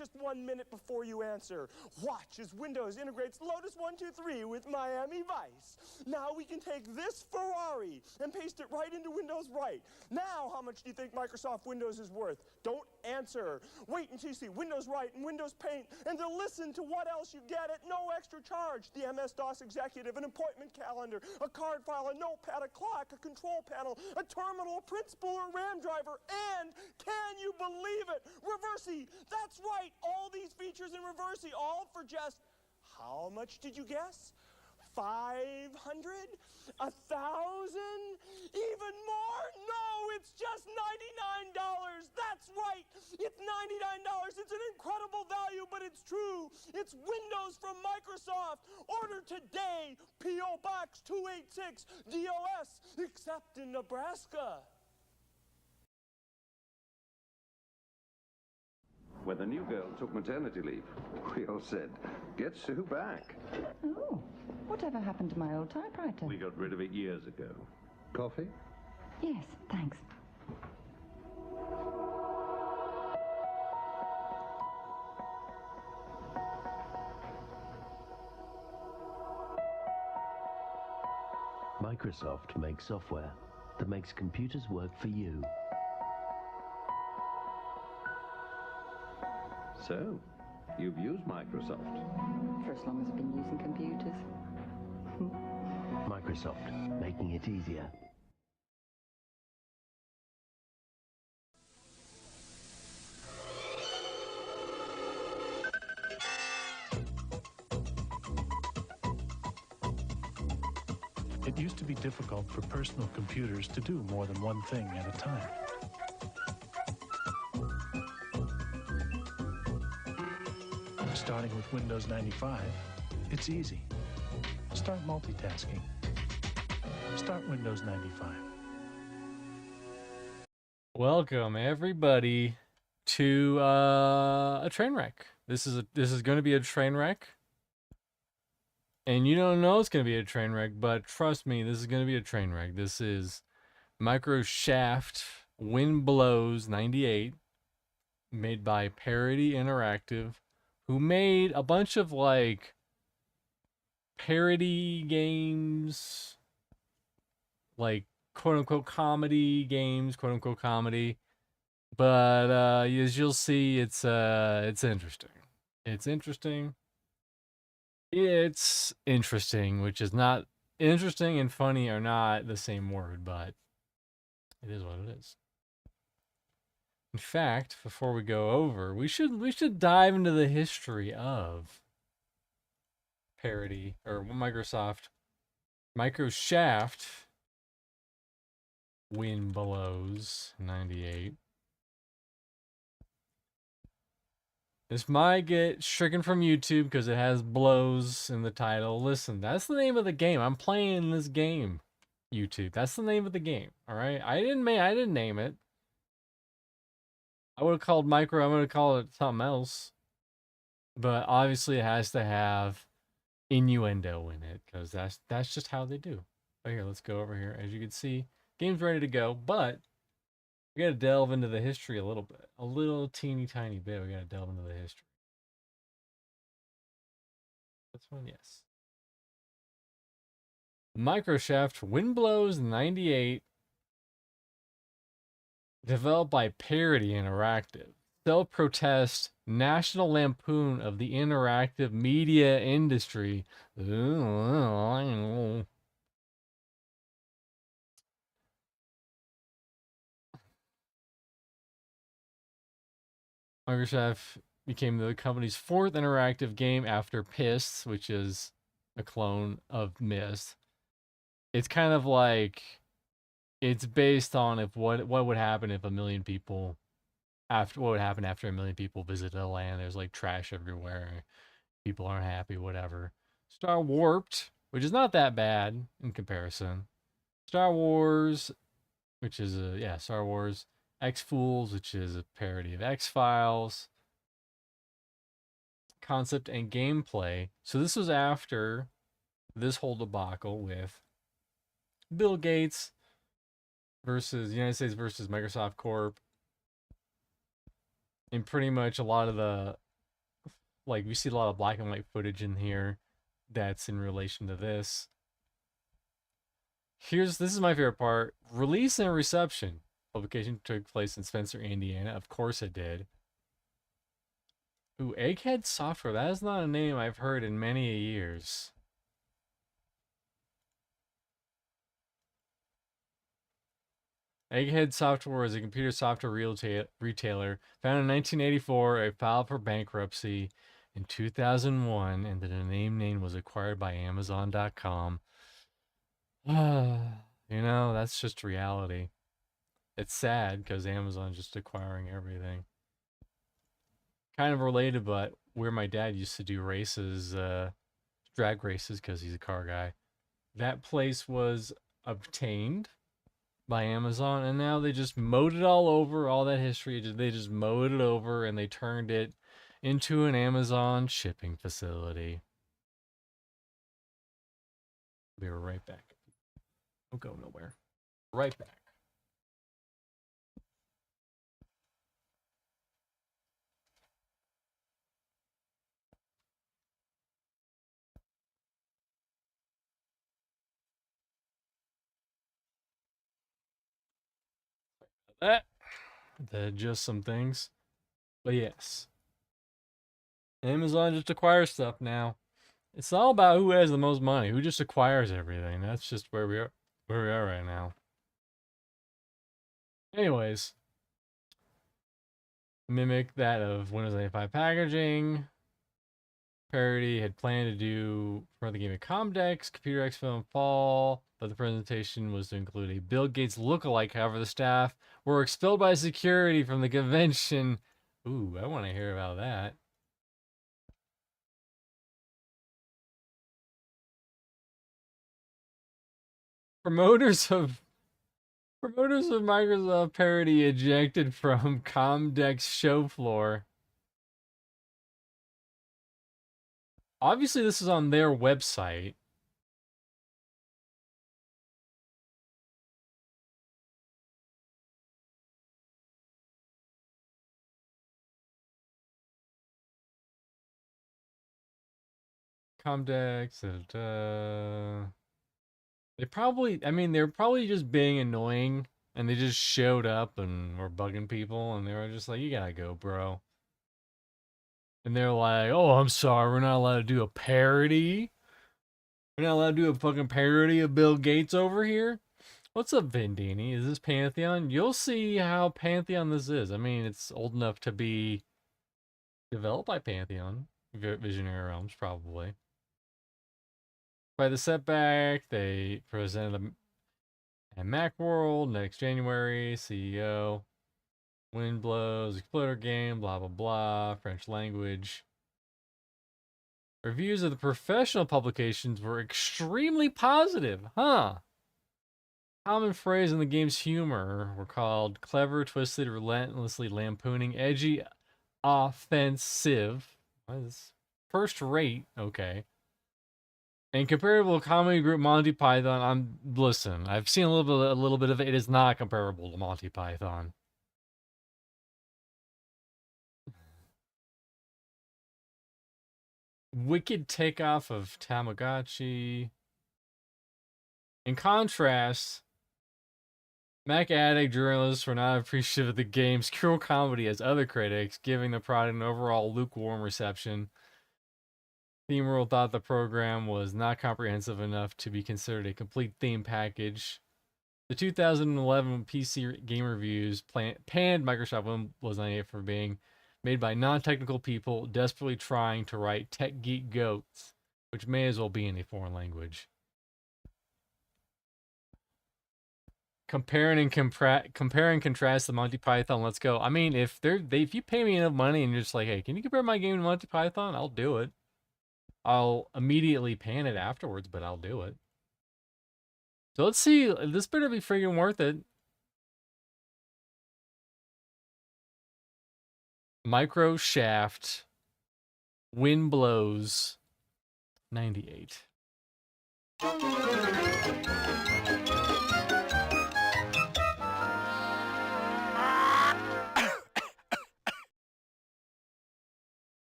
just 1 minute before you answer. Watch as Windows integrates Lotus 123 with Miami Vice. Now we can take this Ferrari and paste it right into Windows Right. Now, how much do you think Microsoft Windows is worth? Don't answer. Wait until you see Windows Right and Windows Paint, and then listen to what else you get at no extra charge. The MS-DOS Executive, an appointment calendar, a card file, a notepad, a clock, a control panel, a terminal, a print spool, or RAM driver, and can you believe it? Reversi. That's right. All these features in Reversi, all for just, how much did you guess? 500? 1,000? Even more? No, it's just $99. That's right. It's $99. It's an incredible value, but it's true. It's Windows from Microsoft. Order today. P.O. Box 286 DOS, except in Nebraska. When the new girl took maternity leave, we all said, get Sue back. Oh, whatever happened to my old typewriter? We got rid of it years ago. Coffee? Yes, thanks. Microsoft makes software that makes computers work for you. So, you've used Microsoft. For as long as I've been using computers. Microsoft, making it easier. It used to be difficult for personal computers to do more than one thing at a time. Starting with Windows 95, it's easy. Start multitasking. Start Windows 95. Welcome everybody to a train wreck. This is going to be a train wreck. And you don't know it's going to be a train wreck, but trust me, this is going to be a train wreck. This is Microshaft Winblows 98, made by Pardoy Interactive, who made a bunch of like parody games, like quote unquote comedy games, quote unquote comedy. But as you'll see, it's interesting. It's interesting. It's interesting, which is not interesting and funny are not the same word, but it is what it is. In fact, before we go over, we should dive into the history of Pardoy or Microshaft Winblows 98. This might get stricken from YouTube because it has blows in the title. Listen, that's the name of the game. I'm playing this game, YouTube. That's the name of the game. All right, I didn't name it. I would have called I'm going to call it something else. But obviously it has to have innuendo in it because that's just how they do. But here, let's go over here. As you can see, game's ready to go, but we got to delve into the history a little bit. A little teeny tiny bit. We got to delve into the history. This one, yes. Microshaft Winblows 98. Developed by Pardoy Interactive. Self-protest National Lampoon of the interactive media industry. Microshaft became the company's fourth interactive game after Pissed, which is a clone of Myst. It's kind of like, it's based on what would happen if a million people, what would happen after a million people visited a land. There's like trash everywhere, people aren't happy, whatever. Star Warped, which is not that bad in comparison. Star Wars, which is Star Wars. X-Fools, which is a parody of X-Files. Concept and gameplay. So this was after this whole debacle with Bill Gates versus United States versus Microsoft Corp. And pretty much a lot of the like we see a lot of black and white footage in here that's in relation to this. This is my favorite part. Release and reception. Publication took place in Spencer, Indiana. Of course it did. Ooh, Egghead Software. That is not a name I've heard in many years. Egghead Software is a computer software retailer founded in 1984. It filed for bankruptcy in 2001, and the name was acquired by Amazon.com. You know, that's just reality. It's sad because Amazon's just acquiring everything. Kind of related, but where my dad used to do races, drag races, because he's a car guy. That place was obtained by Amazon, and now they just mowed it all over. All that history, they just mowed it over, and they turned it into an Amazon shipping facility. Be right back. Don't go nowhere. Right back. Just some things. But yes. Amazon just acquires stuff now. It's all about who has the most money, who just acquires everything. That's just where we are right now. Anyways. Mimic that of Windows 95 packaging. Parody had planned to do for the game of Comdex, Computer Expo in fall, but the presentation was to include a Bill Gates lookalike. However, the staff were expelled by security from the convention. Ooh, I want to hear about that. Promoters of Microsoft Parody ejected from Comdex show floor. Obviously, this is on their website. Comdex. They probably, I mean, they're probably just being annoying, and they just showed up and were bugging people, and they were just like, you gotta go, bro. And they're like, oh, I'm sorry, we're not allowed to do a parody. We're not allowed to do a fucking parody of Bill Gates over here. What's up, Vendini? Is this Pantheon? You'll see how Pantheon this is. I mean, it's old enough to be developed by Pantheon. Visionary Realms, probably. By the setback, they presented at Macworld next January. CEO. Winblows, Exploder game, blah, blah, blah. French language. Reviews of the professional publications were extremely positive, huh? Common phrase in the game's humor were called clever, twisted, relentlessly lampooning, edgy, offensive. What is this? First rate, okay. And comparable comedy group Monty Python. Listen, I've seen a little bit of it. It is not comparable to Monty Python. Wicked takeoff of Tamagotchi. In contrast, Mac Addict journalists were not appreciative of the game's cruel comedy as other critics, giving the product an overall lukewarm reception. ThemeWorld thought the program was not comprehensive enough to be considered a complete theme package. The 2011 PC Game Reviews panned Microsoft Windows 98 for being made by non-technical people desperately trying to write tech geek goats, which may as well be in a foreign language. Compare and contrast the Monty Python. Let's go. I mean, if you pay me enough money and you're just like, hey, can you compare my game to Monty Python? I'll do it. I'll immediately pan it afterwards, but I'll do it. So let's see. This better be friggin' worth it. Microshaft. Winblows. 98.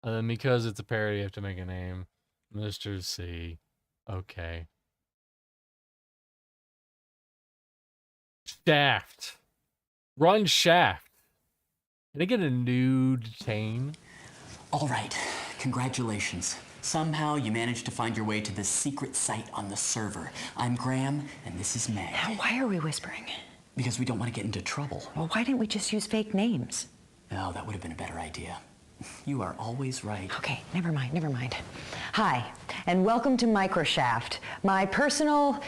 And then because it's a parody, you have to make a name. Mr. C. Okay. Shaft. Run Shaft. Can I get a nude chain? All right, congratulations. Somehow you managed to find your way to this secret site on the server. I'm Graham, and this is Meg. Why are we whispering? Because we don't want to get into trouble. Well, why didn't we just use fake names? Oh, that would have been a better idea. You are always right. Okay, never mind. Hi, and welcome to Microshaft, my personal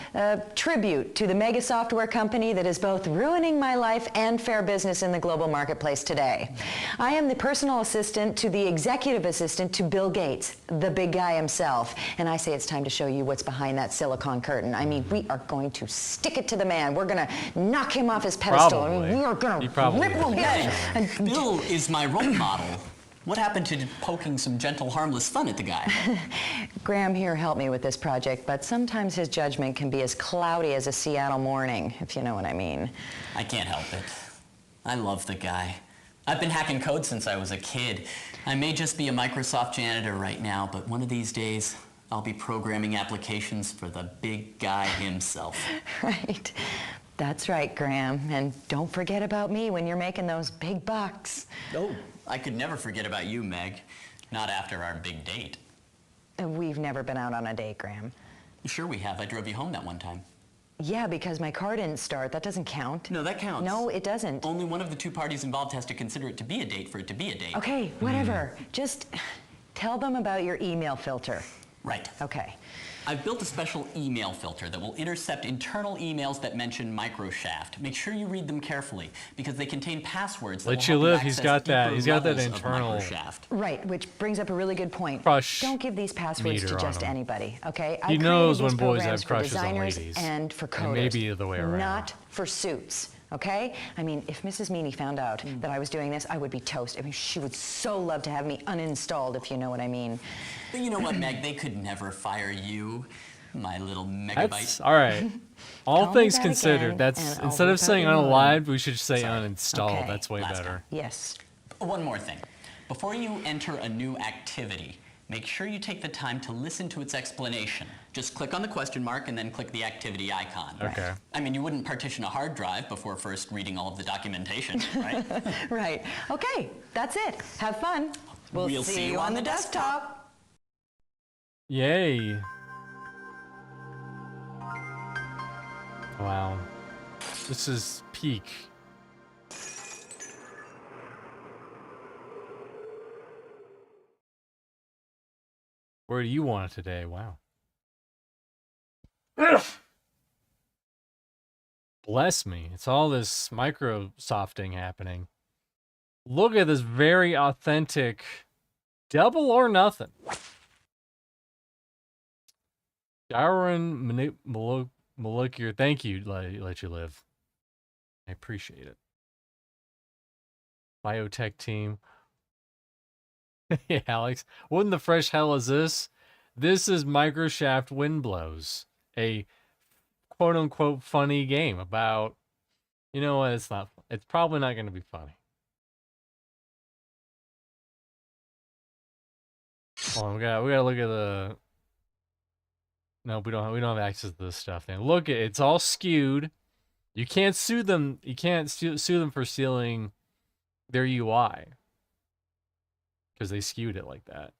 tribute to the mega software company that is both ruining my life and fair business in the global marketplace today. I am the personal assistant to the executive assistant to Bill Gates, the big guy himself, and I say it's time to show you what's behind that silicon curtain. I mean, we are going to stick it to the man. We're going to knock him off his pedestal, and we are going to rip him down. Bill is my role model. What happened to poking some gentle, harmless fun at the guy? Graham here helped me with this project, but sometimes his judgment can be as cloudy as a Seattle morning, if you know what I mean. I can't help it. I love the guy. I've been hacking code since I was a kid. I may just be a Microsoft janitor right now, but one of these days, I'll be programming applications for the big guy himself. Right. That's right, Graham. And don't forget about me when you're making those big bucks. Oh, I could never forget about you, Meg. Not after our big date. We've never been out on a date, Graham. Sure we have. I drove you home that one time. Yeah, because my car didn't start. That doesn't count. No, that counts. No, it doesn't. Only one of the two parties involved has to consider it to be a date for it to be a date. Okay, whatever. Just tell them about your email filter. Right. Okay. I've built a special email filter that will intercept internal emails that mention Microshaft. Make sure you read them carefully, because they contain passwords that Let will you help live. access He's got that. deeper He's got that levels of internal. Microshaft. Right, which brings up a really good point. Crush Don't give these passwords meter to on just him. anybody, okay? He I knows created when these boys have programs for crushes on designers ladies. and for coders. And maybe the way around. Not for suits. Okay? I mean, if Mrs. Meany found out that I was doing this, I would be toast. I mean, she would so love to have me uninstalled, if you know what I mean. But you know what, Meg? They could never fire you, my little megabyte. That's all right. All Call me things that considered, again, that's and I'll instead of rip out saying your unalived, we should say Sorry. uninstalled. Okay. That's way Last better. time. Yes. One more thing. Before you enter a new activity, make sure you take the time to listen to its explanation. Just click on the question mark and then click the activity icon. Okay. I mean, you wouldn't partition a hard drive before first reading all of the documentation, right? Right. Okay, that's it. Have fun. We'll see you on the desktop. Yay. Wow. This is peak. Where do you want it today? Wow. Bless me. It's all this Microsofting happening. Look at this very authentic double or nothing. Darwin Molecular, thank you, let you live. I appreciate it. Biotech team. Yeah, Alex. What in the fresh hell is this? This is Microshaft Winblows, a quote-unquote funny game about, you know what, it's probably not going to be funny. Hold on, we gotta look at the... No, we don't have access to this stuff. And look, it's all skewed. You can't sue them. You can't sue them for stealing their UI because they skewed it like that.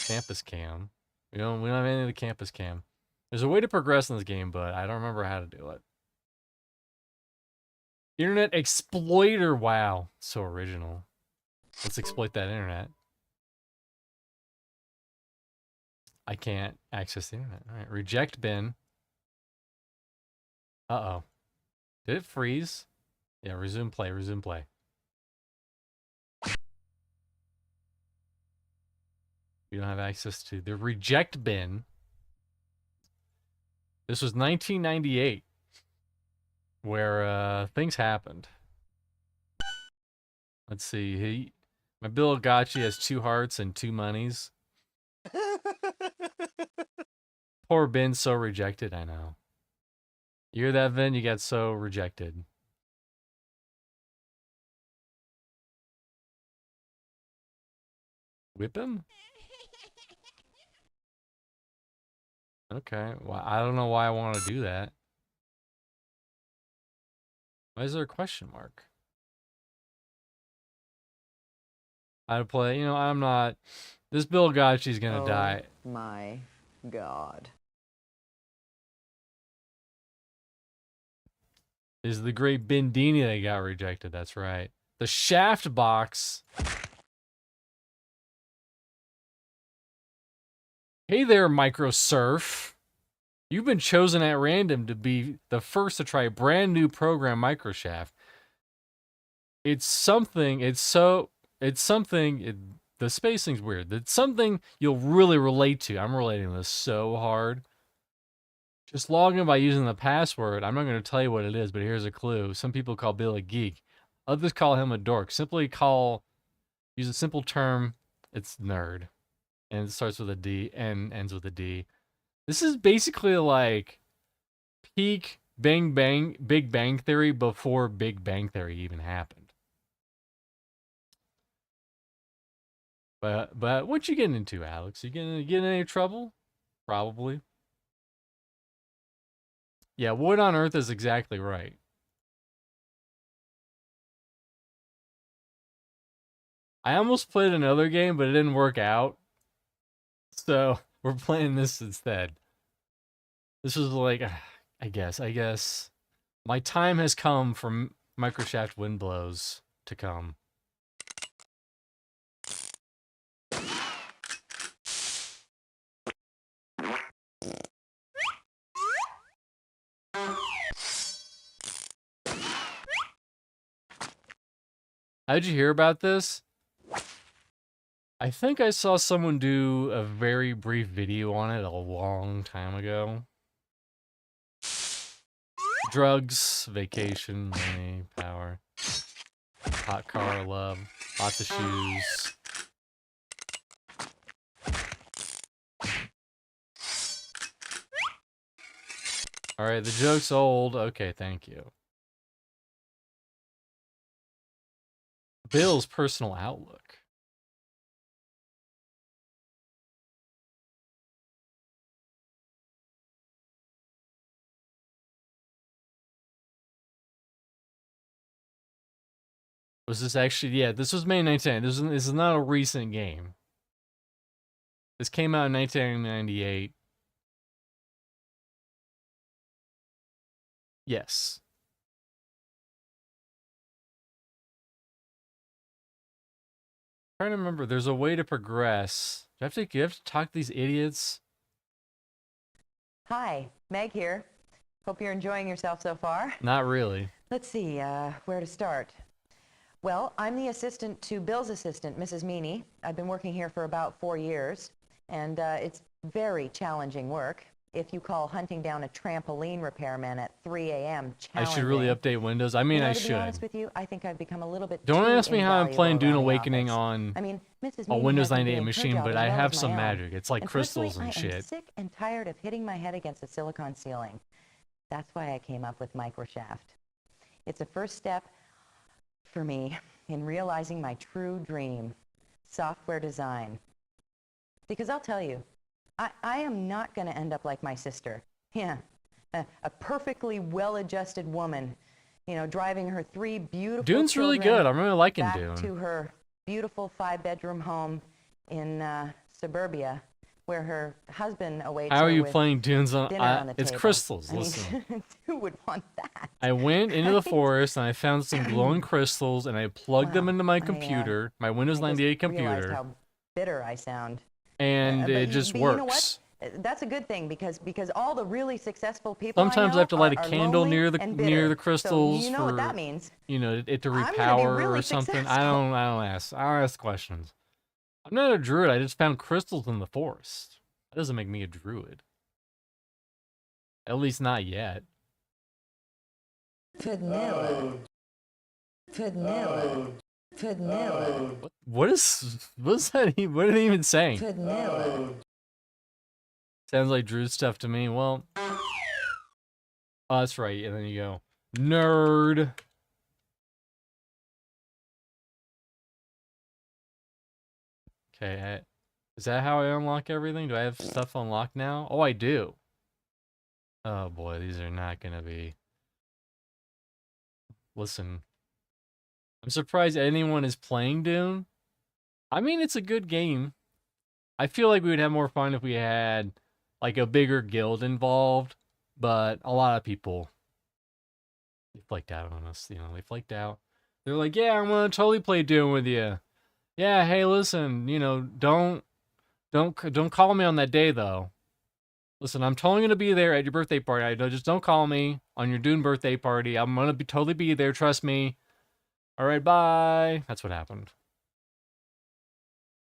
Campus cam. We don't have any of the campus cam. There's a way to progress in this game, but I don't remember how to do it. Internet exploiter. Wow, so original. Let's exploit that internet. I can't access the internet. All right, reject bin. Uh-oh. Did it freeze? Yeah, resume play, resume play. We don't have access to the reject bin. This was 1998, where things happened. Let's see. My Bill Gotchi has 2 hearts and 2 monies. Poor Bin, so rejected, I know. You hear that, Vin? You got so rejected. Whip him? Okay. Well, I don't know why I want to do that. Why is there a question mark? I'd play, you know, I'm not... This Bill Gotchi's gonna die. My God. Is the great Bendini that got rejected, that's right. The Shaft box. Hey there, Microsurf. You've been chosen at random to be the first to try a brand new program, Microshaft. It's something, the spacing's weird. It's something you'll really relate to. I'm relating to this so hard. Just log in by using the password. I'm not going to tell you what it is, but here's a clue. Some people call Bill a geek. Others call him a dork. Use a simple term. It's nerd. And it starts with a D and ends with a D. This is basically like peak Big Bang Theory before Big Bang Theory even happened. But what you getting into, Alex? You getting in any trouble? Probably. Yeah, what on earth is exactly right? I almost played another game, but it didn't work out. So we're playing this instead. This was like, I guess. My time has come for Microshaft Winblows to come. How'd you hear about this? I think I saw someone do a very brief video on it a long time ago. Drugs, vacation, money, power, hot car, love, lots of shoes. Alright, the joke's old. Okay, thank you. Bill's personal outlook. Was this actually... Yeah, this was May 19th. This is not a recent game. This came out in 1998. Yes. I'm trying to remember. There's a way to progress. Do you have to talk to these idiots? Hi, Meg here. Hope you're enjoying yourself so far. Not really. Let's see, where to start. Well, I'm the assistant to Bill's assistant, Mrs. Meany. I've been working here for about 4 years, and it's very challenging work. If you call hunting down a trampoline repairman at 3 a.m. challenging. I should really update Windows. I mean, I should. To be honest with you, I think I've become a little bit Don't too ask me how I'm playing Dune invaluable around the Awakening office. on I mean, Mrs. a Meany Windows has been 98 doing her machine, job but as I well have as some my own. magic. It's like And crystals personally, and I am shit. sick and tired of hitting my head against a silicon ceiling. That's why I came up with Microshaft. It's a first step for me in realizing my true dream, software design. Because I'll tell you, I am not going to end up like my sister. Yeah, a perfectly well-adjusted woman, you know, driving her 3 beautiful Dune's really children good. I'm really liking back Dune. to her beautiful 5-bedroom home in suburbia, where her husband awaits How her are you with playing Dunes on? dinner on the It's table. crystals. I mean, Listen. who would want that? I went into the forest and I found some glowing crystals and I plugged them Wow, into my computer, my Windows I just 98 realized computer, how bitter I sound. and it just but works. You know what? That's a good thing because all the really successful people Sometimes I know I have to light are a candle lonely near and the bitter. crystals so you know for what that means. you know it to I'm gonna be repower really or something. I successful. don't ask questions. I'm not a druid. I just found crystals in the forest. That doesn't make me a druid. At least not yet. Vanilla. Vanilla. Vanilla. What is that? What are they even saying? Vanilla. Sounds like Druid stuff to me. Well, oh, that's right. And then you go, nerd. Okay, is that how I unlock everything? Do I have stuff unlocked now? Oh, I do. Oh boy, these are not gonna be... Listen, I'm surprised anyone is playing Dune. I mean, it's a good game. I feel like we would have more fun if we had like a bigger guild involved, but a lot of people, they flaked out on us, you know, they flaked out. They're like, yeah, I'm gonna totally play Dune with you. Yeah, hey, listen, you know, don't call me on that day though. Listen, I'm totally gonna be there at your birthday party. I know, just don't call me on your Dune birthday party. I'm gonna totally be there. Trust me. All right, bye. That's what happened.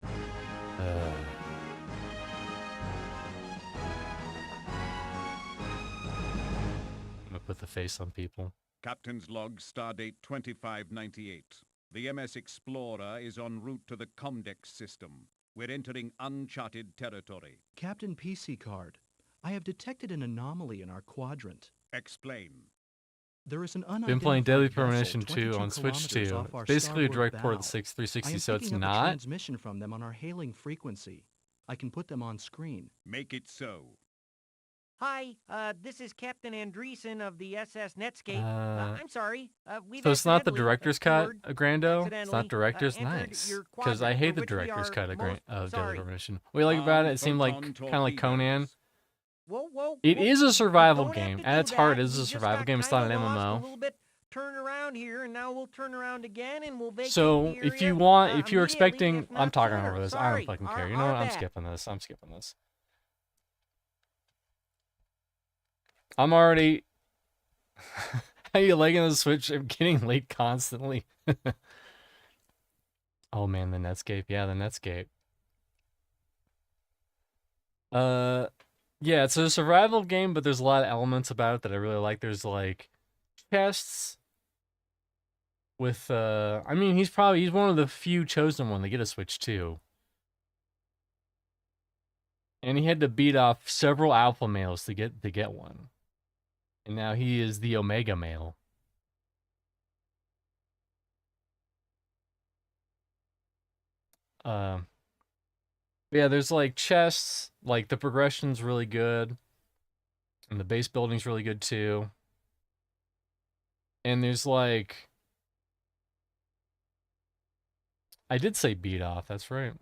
I'm gonna put the face on people. Captain's log, stardate 2598. The MS Explorer is en route to the Comdex system. We're entering uncharted territory. Captain PC Card, I have detected an anomaly in our quadrant. Explain. There is an unidentified Been playing Deadly vessel Premonition 2 22 on Switch 2. kilometers off our Basically a starboard direct port of bow. the 360, I am so it's picking up a not. transmission from them on our hailing frequency. I can put them on screen. Make it so. Hi, this is Captain Andreessen of the SS Netscape. I'm sorry. We've So it's not the accidentally, director's cut, Word, Grando? It's not accidentally, director's? entered Nice. your Because I quadrant hate for the which we director's are cut of Deadly sorry. Premonition. What do you like about it? It seemed like kind of like Conan. Whoa, It is a survival don't have game. to At do its heart, that. it is We a just survival got game. It's not an kinda lost a MMO. little bit. Turn around here, and now we'll turn around again, and we'll vacate So the if you area, want, if you're immediately, expecting, if not I'm talking sooner. over this. I Sorry, don't fucking our- care. You know our what? I'm bad. skipping this. I'm skipping this. I'm already. How you liking the Switch? I'm getting late constantly. Oh man, the Netscape. Yeah, the Netscape. Yeah, it's a survival game, but there's a lot of elements about it that I really like. There's like chests with I mean, he's one of the few chosen one to get a Switch 2. And he had to beat off several alpha males to get one. And now he is the Omega male. Yeah, there's like chests, like the progression's really good. And the base building's really good too. And there's like... I did say beat off, that's right.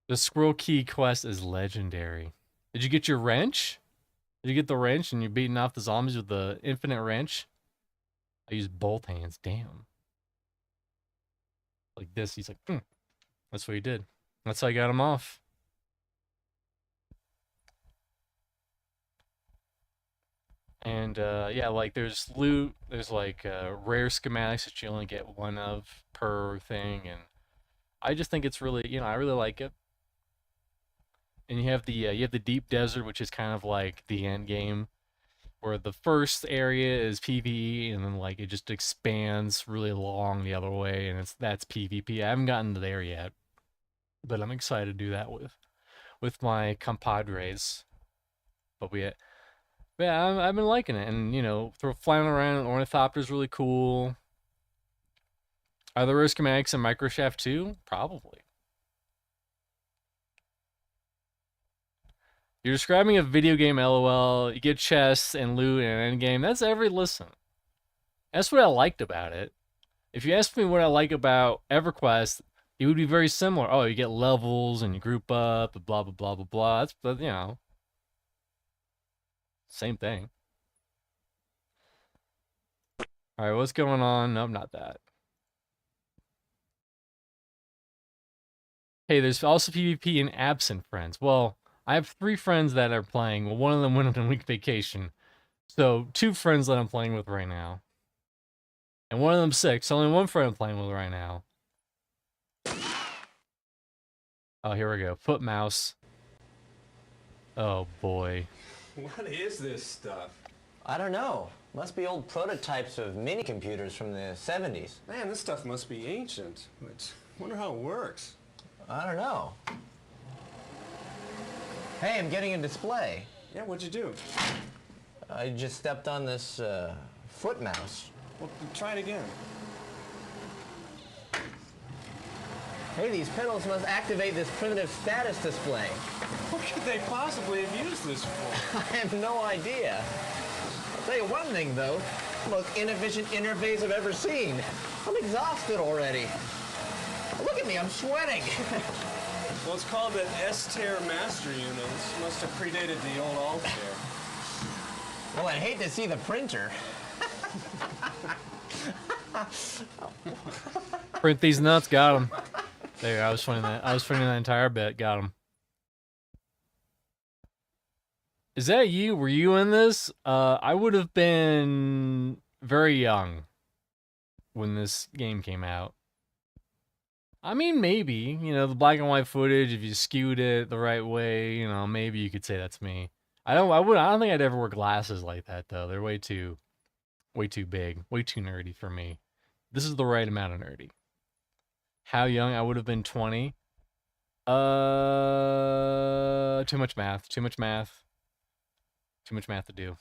The Squirrel Key quest is legendary. Did you get your wrench? Did you get the wrench and you're beating off the zombies with the infinite wrench? I used both hands, damn. Like this, he's like, That's what he did. That's how I got him off. And yeah, like there's loot, there's like rare schematics that you only get one of per thing, and I just think it's really, you know, I really like it. And you have the deep desert, which is kind of like the end game, where the first area is PvE, and then like it just expands really long the other way, and that's PvP. I haven't gotten to there yet, but I'm excited to do that with my compadres. But yeah, I've been liking it, and you know, flying around an ornithopter is really cool. Are there rare schematics in Microshaft too? Probably. You're describing a video game, LOL. You get chests and loot and endgame. Listen. That's what I liked about it. If you ask me what I like about EverQuest, it would be very similar. Oh, you get levels and you group up, blah, blah, blah, blah, blah. That's, you know, same thing. All right, what's going on? Nope, not that. Hey, there's also PvP in Absent Friends. Well, I have 3 friends that are playing. Well, one of them went on a week vacation. So 2 friends that I'm playing with right now. And one of them's sick, so only 1 friend I'm playing with right now. Oh, here we go. Foot mouse. Oh, boy. What is this stuff? I don't know. Must be old prototypes of mini computers from the 70s. Man, this stuff must be ancient. But wonder how it works. I don't know. Hey, I'm getting a display. Yeah, what'd you do? I just stepped on this foot mouse. Well, try it again. Hey, these pedals must activate this primitive status display. What could they possibly have used this for? I have no idea. I'll tell you one thing, though. The most inefficient interface I've ever seen. I'm exhausted already. Look at me, I'm sweating. Well, it's called an S-tier master unit. This must have predated the old Alt-tier. Well, I'd hate to see the printer. Print these nuts, got him. There, I was printing that entire bit, got him. Is that you? Were you in this? I would have been very young when this game came out. I mean, maybe, you know, the black and white footage, if you skewed it the right way, you know, maybe you could say that's me. I don't think I'd ever wear glasses like that though. They're way too big, way too nerdy for me. This is the right amount of nerdy. How young? I would have been 20. Too much math to do.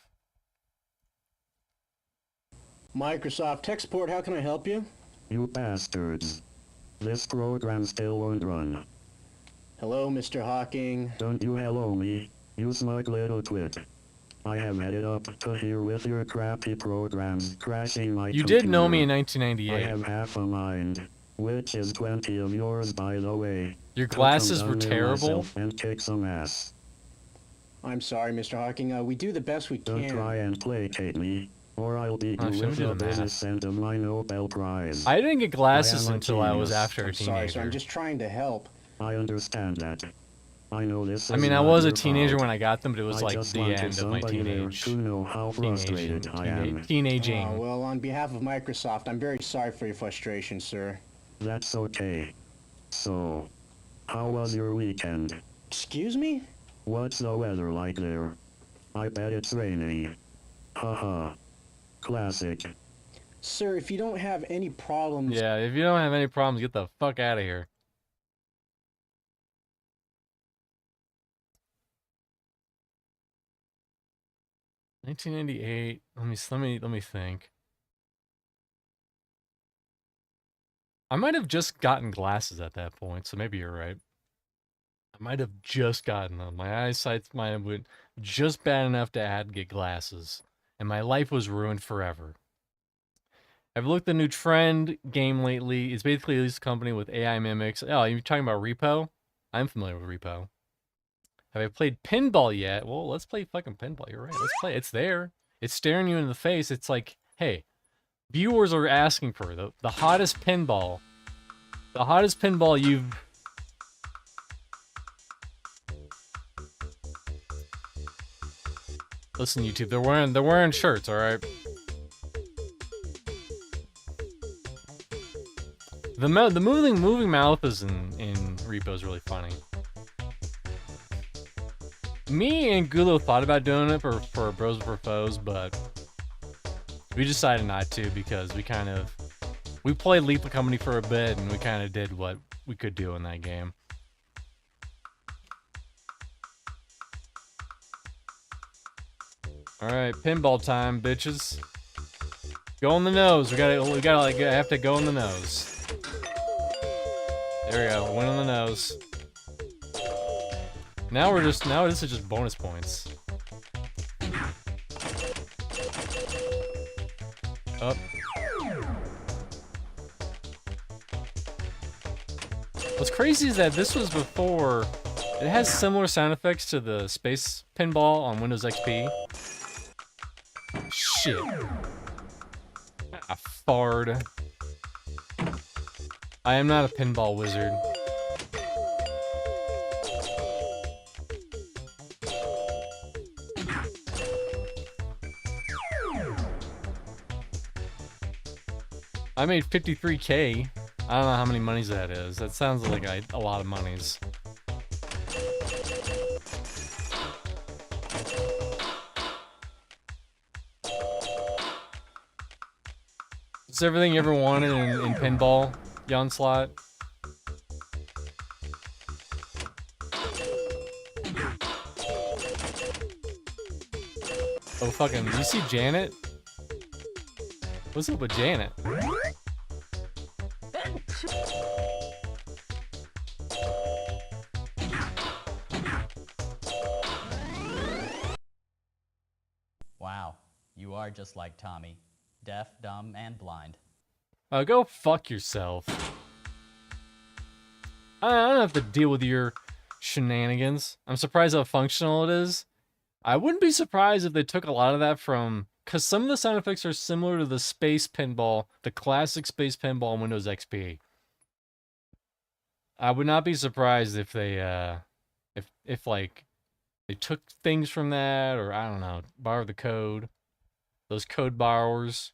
Microsoft tech support, how can I help you? You bastards. This program still won't run. Hello, Mr. Hawking. Don't you hello me, you smug little twit. I have headed up to here with your crappy programs crashing my You computer. did know me in 1998. I have half a mind, which is 20 of yours, by the way. Your glasses were terrible? And kick some ass. I'm sorry, Mr. Hawking. We do the best we can. Don't try and placate me, or I'll beat you with the business end of my Nobel Prize. I didn't get glasses until I was after a I'm sorry, teenager. sir. I'm just trying to help. I understand that. I know this. I mean, I was a teenager when I got them, but it was like the end of my teenage. To know how frustrated I am. Teenaging. Well, on behalf of Microsoft, I'm very sorry for your frustration, sir. That's okay. So, how was your weekend? Excuse me? What's the weather like there? I bet it's rainy. Haha. Classic. Sir, if you don't have any problems... Yeah, if you don't have any problems, get the fuck out of here. $1998. Let me think. I might have just gotten glasses at that point, so maybe you're right. I might have just gotten them. My eyesight might have been just bad enough to have to get glasses, and my life was ruined forever. I've looked at the new trend game lately. It's basically this company with AI mimics. Oh, you're talking about Repo? I'm familiar with Repo. Have I played pinball yet? Well, let's play fucking pinball. You're right. Let's play. It's there. It's staring you in the face. It's like, hey, viewers are asking for the hottest pinball. The hottest pinball you've... Listen, YouTube, they're wearing shirts, all right? The moving mouth is in Repo is really funny. Me and Gulo thought about doing it for Bros Before Foes, but we decided not to because we played Lethal Company for a bit and we kind of did what we could do in that game. All right, pinball time, bitches. Go on the nose. We gotta like have to go on the nose. There we go. Win on the nose. Now this is just bonus points. Up. What's crazy is that this was before. It has similar sound effects to the space pinball on Windows XP. Shit. Ah, fard. I am not a pinball wizard. I made 53K. I don't know how many monies that is. That sounds like a lot of monies. Is everything you ever wanted in pinball, Jan Slot? Oh fucking, you see Janet? What's up with Janet? You are just like Tommy. Deaf, dumb, and blind. Go fuck yourself. I don't have to deal with your shenanigans. I'm surprised how functional it is. I wouldn't be surprised if they took a lot of that from... Because some of the sound effects are similar to the space pinball, the classic space pinball in Windows XP. I would not be surprised if they, if like, they took things from that, or I don't know, borrowed the code. Those code borrowers.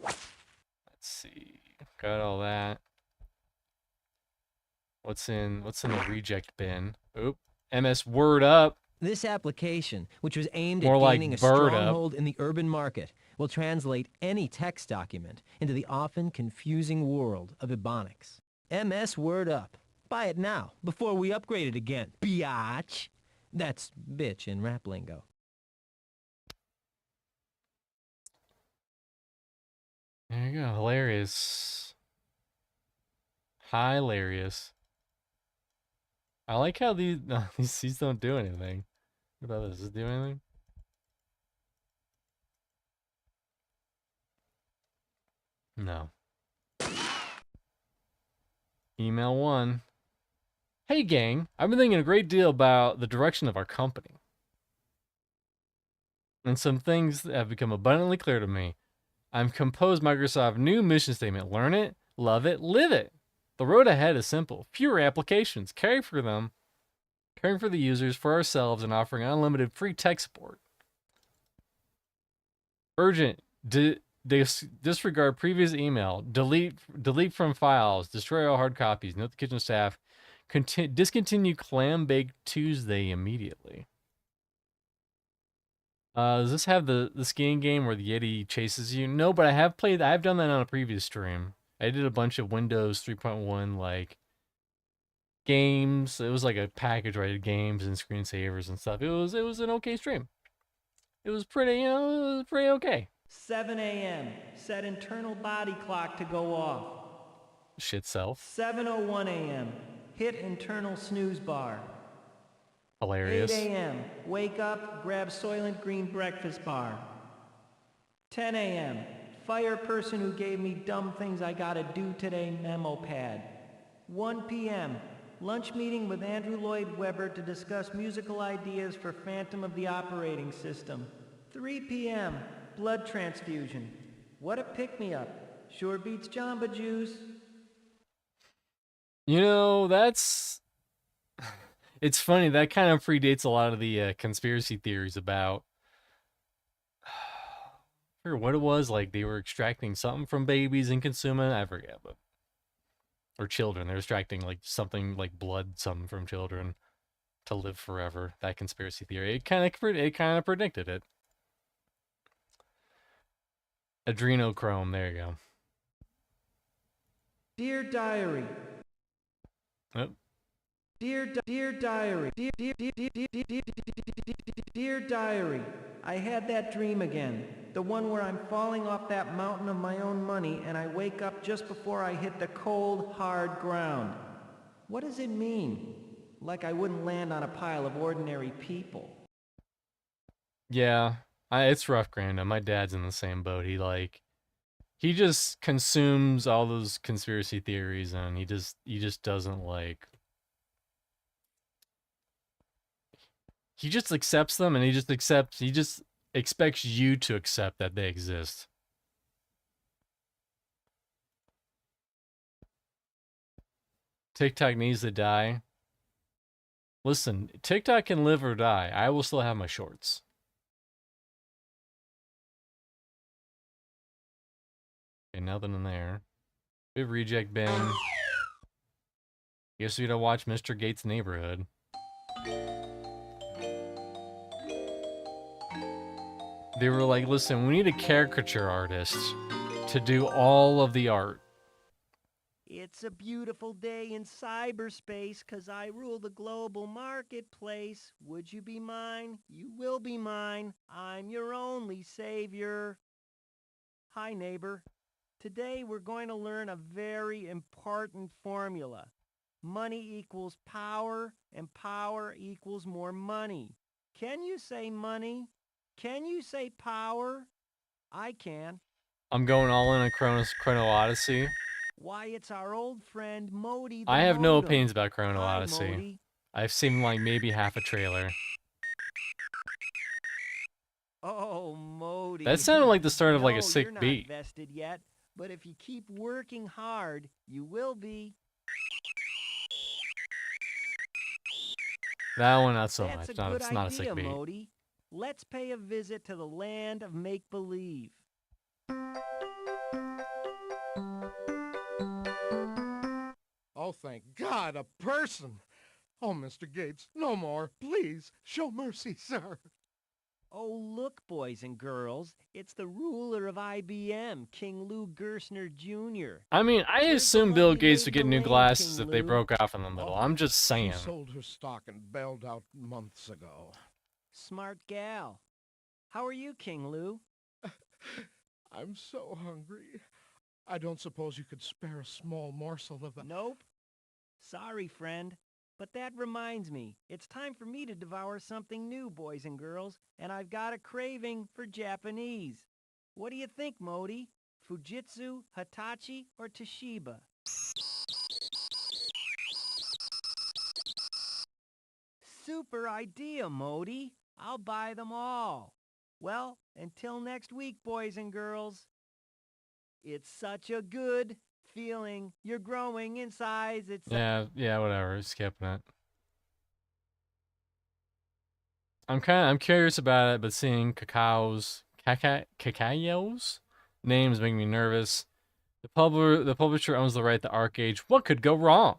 Let's see. Got all that. What's in the reject bin? Oop. MS Word up. This application, which was aimed More at like gaining a Bird Up. stronghold in the urban market, will translate any text document into the often confusing world of Ebonics. MS Word Up. Buy it now, before we upgrade it again, biatch. That's bitch in rap lingo. There you go. Hilarious. Hilarious. I like how these don't do anything. What about this? Does it do anything? No. Email 1. Hey gang, I've been thinking a great deal about the direction of our company. And some things have become abundantly clear to me. I've composed Microsoft's new mission statement. Learn it, love it, live it. The road ahead is simple. Fewer applications, caring for the users, for ourselves, and offering unlimited free tech support. Urgent. Disregard previous email. Delete from files. Destroy all hard copies. Note the kitchen staff. Discontinue Clam Bake Tuesday immediately. Does this have the skiing game where the Yeti chases you? No, but I've done that on a previous stream. I did a bunch of Windows 3.1 like games. It was like a package where I did games and screensavers and stuff. It was an okay stream. It was pretty, it was pretty okay. 7 a.m. Set internal body clock to go off. Shit self. 7:01 a.m. Hit internal snooze bar. Hilarious. 8 a.m. Wake up, grab Soylent Green breakfast bar. 10 a.m. Fire person who gave me dumb things I gotta do today memo pad. 1 p.m. Lunch meeting with Andrew Lloyd Webber to discuss musical ideas for Phantom of the Operating System. 3 p.m. Blood transfusion. What a pick-me-up. Sure beats Jamba Juice. You know, that's... It's funny, that kind of predates a lot of the conspiracy theories about... I forget what it was, like they were extracting something from babies and consuming it. I forget, but... Or children. They're extracting like something like blood, something from children to live forever. That conspiracy theory. It kind of predicted it. Adrenochrome, there you go. Dear Diary. Oh. Dear Diary. Dear Diary. I had that dream again. The one where I'm falling off that mountain of my own money and I wake up just before I hit the cold, hard ground. What does it mean? Like I wouldn't land on a pile of ordinary people. Yeah, it's rough, Grandma. My dad's in the same boat. He just consumes all those conspiracy theories, and he just doesn't like. He just accepts them, and he just expects you to accept that they exist. TikTok needs to die. Listen, TikTok can live or die. I will still have my shorts. Okay, nothing in there. We have reject bin. Guess we gotta watch Mr. Gates' Neighborhood. They were like, listen, we need a caricature artist to do all of the art. It's a beautiful day in cyberspace 'cause I rule the global marketplace. Would you be mine? You will be mine. I'm your only savior. Hi, neighbor. Today we're going to learn a very important formula. Money equals power, and power equals more money. Can you say money? Can you say power? I can. I'm going all in on Chrono Odyssey. Why, it's our old friend Modi the I have no modem. opinions about Chrono Hi, Odyssey. Modi. I've seen like maybe half a trailer. Oh, Modi. That sounded like the start of like a No, sick you're not beat. vested yet, but if you keep working hard, you will be. That one not so That's much. a good It's not a idea, sick beat. Modi. Let's pay a visit to the land of make-believe. Oh, thank God, a person. Oh, Mr. Gates, no more. Please, show mercy, sir. Oh, look, boys and girls. It's the ruler of IBM, King Lou Gerstner Jr. I mean, I Where's the assume Bill lovely Gates lady would get new Elaine, glasses King if they Lou? broke off in the middle. I'm just saying. She sold her stock and bailed out months ago. Smart gal. How are you, King Lou? I'm so hungry. I don't suppose you could spare a small morsel of the... Nope. Sorry, friend. But that reminds me, it's time for me to devour something new, boys and girls, and I've got a craving for Japanese. What do you think, Modi? Fujitsu, Hitachi, or Toshiba? Super idea, Modi. I'll buy them all. Well, until next week, boys and girls. It's such a good feeling. You're growing in size. It's Yeah, whatever. Skipping it. I'm curious about it, but seeing Cacao's names make me nervous. The publisher owns the right to Arcade. What could go wrong?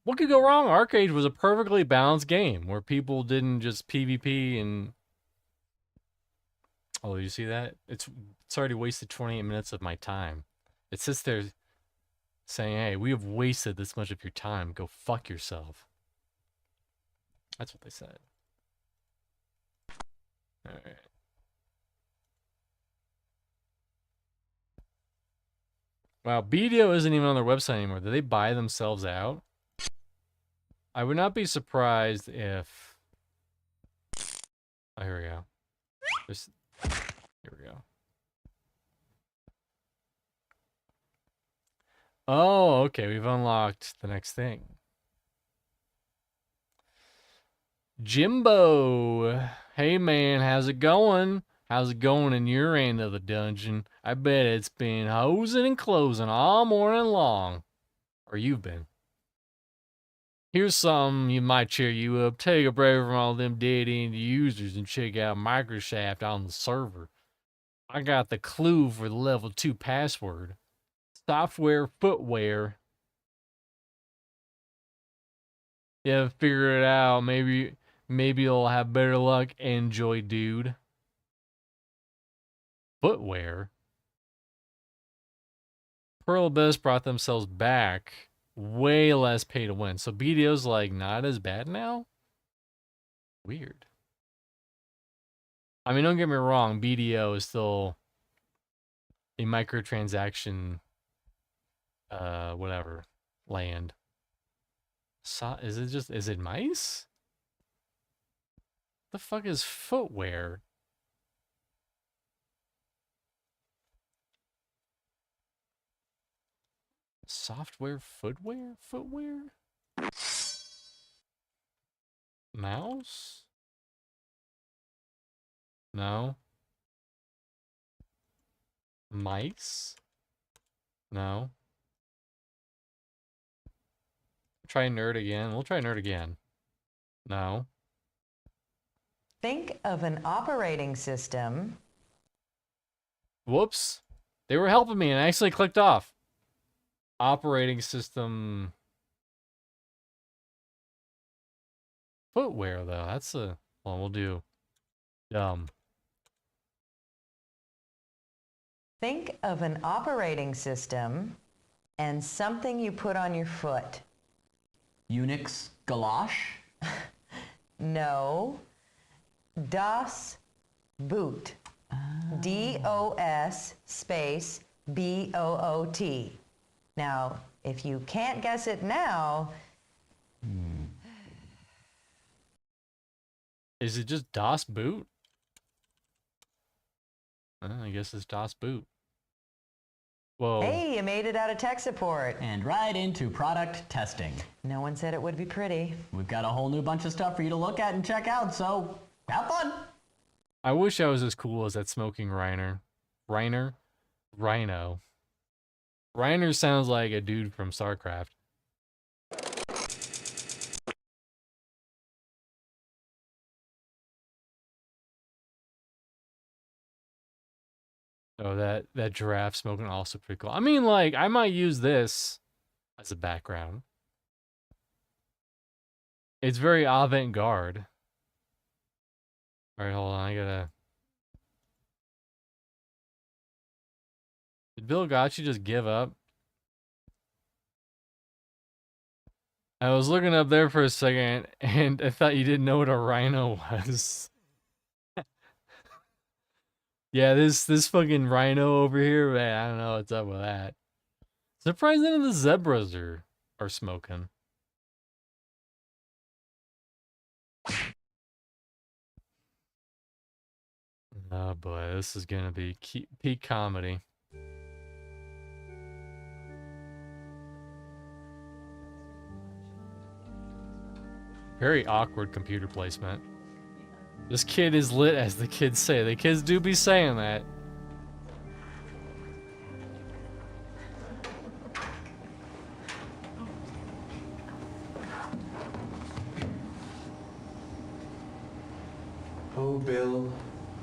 What could go wrong? Arcade was a perfectly balanced game where people didn't just PvP and... Oh, you see that? It's already wasted 28 minutes of my time. It sits there saying, hey, we have wasted this much of your time. Go fuck yourself. That's what they said. Alright. Wow, BDO isn't even on their website anymore. Did they buy themselves out? I would not be surprised if... Oh, here we go. Here we go. Oh, okay. We've unlocked the next thing. Jimbo. Hey, man. How's it going? How's it going in your end of the dungeon? I bet it's been hosing and closing all morning long. Or you've been. Here's something you might cheer you up. Take a break from all them dead-end users and check out Microshaft on the server. I got the clue for the level 2 password. Software footwear. Yeah, figure it out. Maybe you'll have better luck. Enjoy, dude. Footwear. Pearl Abyss brought themselves back. Way less pay to win. So BDO's like not as bad now? Weird. I mean, don't get me wrong. BDO is still a microtransaction, whatever, land. Is it mice? The fuck is footwear? Software footwear? Mouse? No. Mice? No. Try nerd again. We'll try nerd again. No. Think of an operating system. Whoops. They were helping me and I actually clicked off. Operating system. Footwear, though. That's a... Well, we'll do... Think of an operating system and something you put on your foot. Unix galosh? No. DOS boot. DOS space BOOT. Now, if you can't guess it now... Is it just DOS boot? I guess it's DOS boot. Whoa. Hey, you made it out of tech support. And right into product testing. No one said it would be pretty. We've got a whole new bunch of stuff for you to look at and check out, so have fun. I wish I was as cool as that smoking Rhino. Rhino sounds like a dude from StarCraft. Oh, that giraffe smoking also pretty cool. I mean, like, I might use this as a background. It's very avant-garde. Alright, hold on, I gotta... Did Bill Gotchi just give up? I was looking up there for a second, and I thought you didn't know what a rhino was. Yeah, this fucking rhino over here, man, I don't know what's up with that. Surprised none of the zebras are smoking. Oh boy, this is gonna be peak comedy. Very awkward computer placement. This kid is lit, as the kids say. The kids do be saying that. O Bill,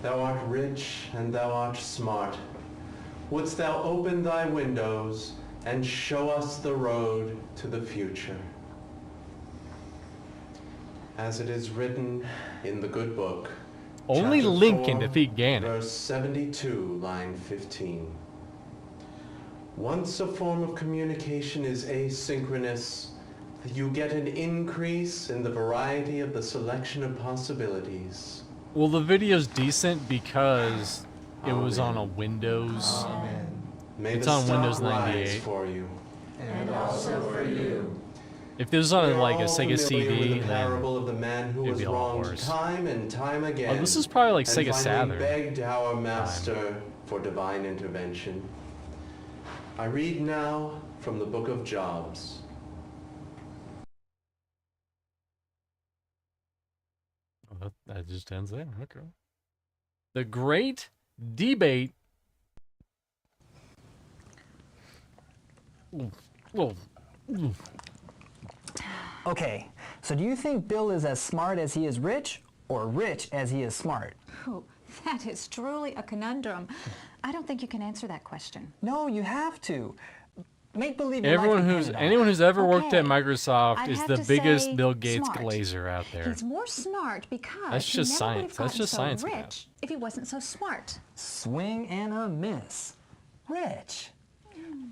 thou art rich and thou art smart. Wouldst thou open thy windows and show us the road to the future? As it is written in the good book. Only chapter Link can 4, defeat Ganon. Verse 72, line 15. Once a form of communication is asynchronous, you get an increase in the variety of the selection of possibilities. Well, the video's decent because it was on a Windows. May It's the on star Windows rise 98. for you. And also for you. If this was on We're like a all Sega familiar with CD, the parable of the man who it'd was be a lot wronged worse. time and time again. Oh, this is probably like and Sega finally Saturn. begged our master for divine intervention. I read now from the Book of Jobs. Oh, that just ends there. Okay. The Great Debate. Whoa. Okay, so do you think Bill is as smart as he is rich, or rich as he is smart? Oh, that is truly a conundrum. I don't think you can answer that question. No, you have to. Make believe. Anyone who's ever worked at Okay, Microsoft I'd is have the to biggest say Bill Gates smart. glazer out there. He's more smart because That's he just never would science. have That's gotten just so science, man. rich if he wasn't so smart. Swing and a miss. Rich.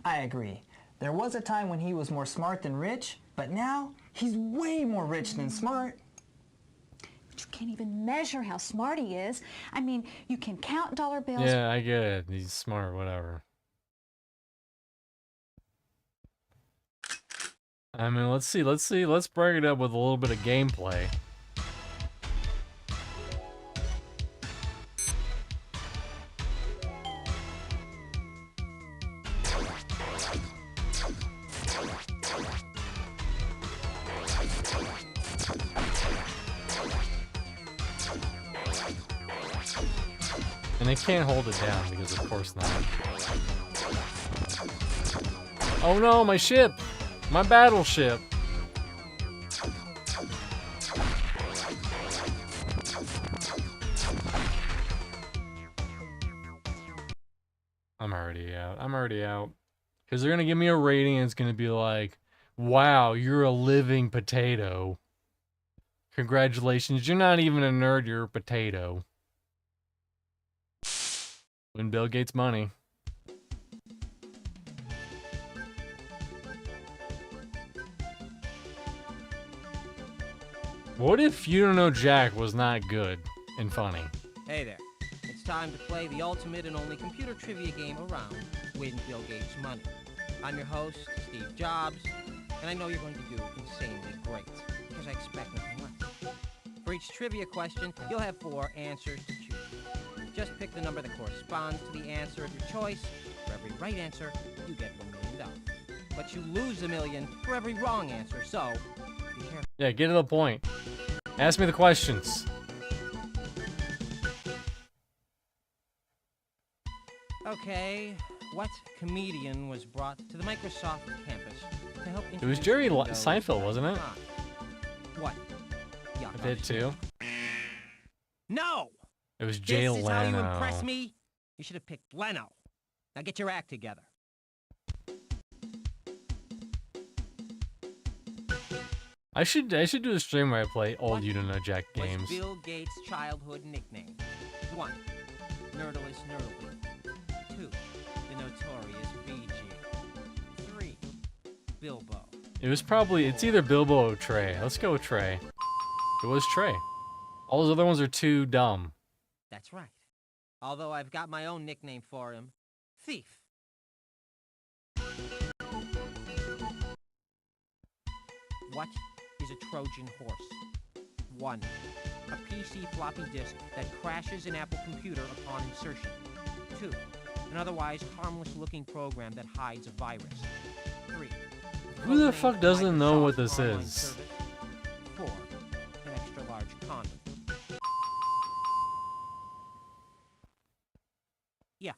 I agree. There was a time when he was more smart than rich, but now he's way more rich than smart. But you can't even measure how smart he is. I mean, you can count dollar bills. Yeah, I get it. He's smart, whatever. I mean, let's see. Let's break it up with a little bit of gameplay. And they can't hold it down because of course not. Oh no, my ship! My battleship! I'm already out. Because they're gonna give me a rating and it's gonna be like, wow, you're a living potato. Congratulations, you're not even a nerd, you're a potato. Win Bill Gates money. What if You Don't Know Jack was not good and funny? Hey there. It's time to play the ultimate and only computer trivia game around, Win Bill Gates Money. I'm your host, Steve Jobs, and I know you're going to do insanely great, because I expect nothing less. For each trivia question, you'll have 4 answers to choose from. Just pick the number that corresponds to the answer of your choice. For every right answer, you get $1 million. But you lose $1 million for every wrong answer, so be careful. Yeah, get to the point. Ask me the questions. Okay, what comedian was brought to the Microsoft campus to help It was introduce Jerry Windows Seinfeld, wasn't it? What? Yeah, I did too. No! It was Jay This is how you Leno. impress me? You should have picked Leno. Now get your act together. I should do a stream where I play old You Don't Know Jack games. Was Bill Gates' childhood nickname? 1. Nerdless Nerdly. 2. The Notorious BG. 3. Bilbo. It was probably, it's either Bilbo or Trey. Let's go with Trey. It was Trey. All those other ones are too dumb. That's right. Although I've got my own nickname for him. Thief. What is a Trojan horse? 1. A PC floppy disk that crashes an Apple computer upon insertion. 2. An otherwise harmless-looking program that hides a virus. 3. Who the fuck doesn't know what this is? 4. An extra-large condom. Yeah.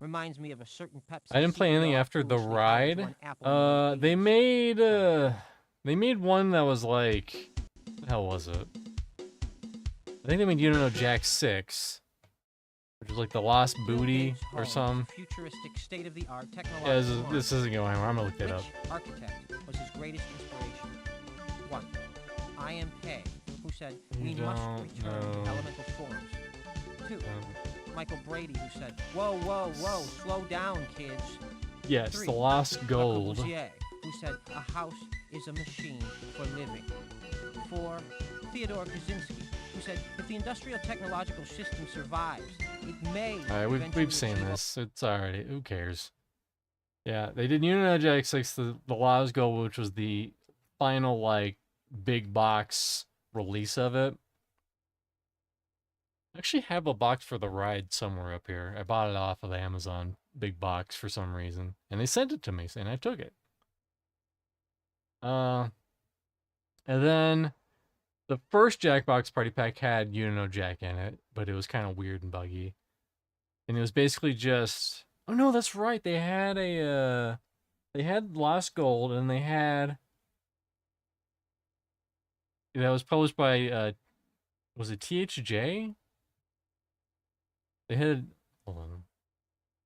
Reminds me of a certain Pepsi. I didn't play anything after The Ride. They made one that was like, what the hell was it? I think they made You Don't Know Jack 6, which was like the Lost Booty or something. Futuristic state-of-the-art Yeah, technological this isn't going anywhere. I'm gonna look that up. Which architect was his greatest inspiration? 1. I.M. Pei, who said, we must return to elemental forms. 2. Michael Brady, who said, whoa, whoa, whoa, slow down, kids. Yes, 3. the Lost Gold. Le Corbusier, who said, a house is a machine for living. 4. Theodore Kaczynski, who said, if the industrial technological system survives, it may... Alright, we've seen this. It's alright. Who cares? Yeah, they did You Don't Know Jack 6, the Lost Gold, which was the final, like, big box release of it. I actually have a box for The Ride somewhere up here. I bought it off of Amazon big box for some reason. And they sent it to me, and I took it. And then the first Jackbox Party Pack had You Don't Know Jack in it, but it was kind of weird and buggy. And it was basically just, oh no, that's right. They had they had Lost Gold, and they had, that was published by, was it THJ? They had, hold on.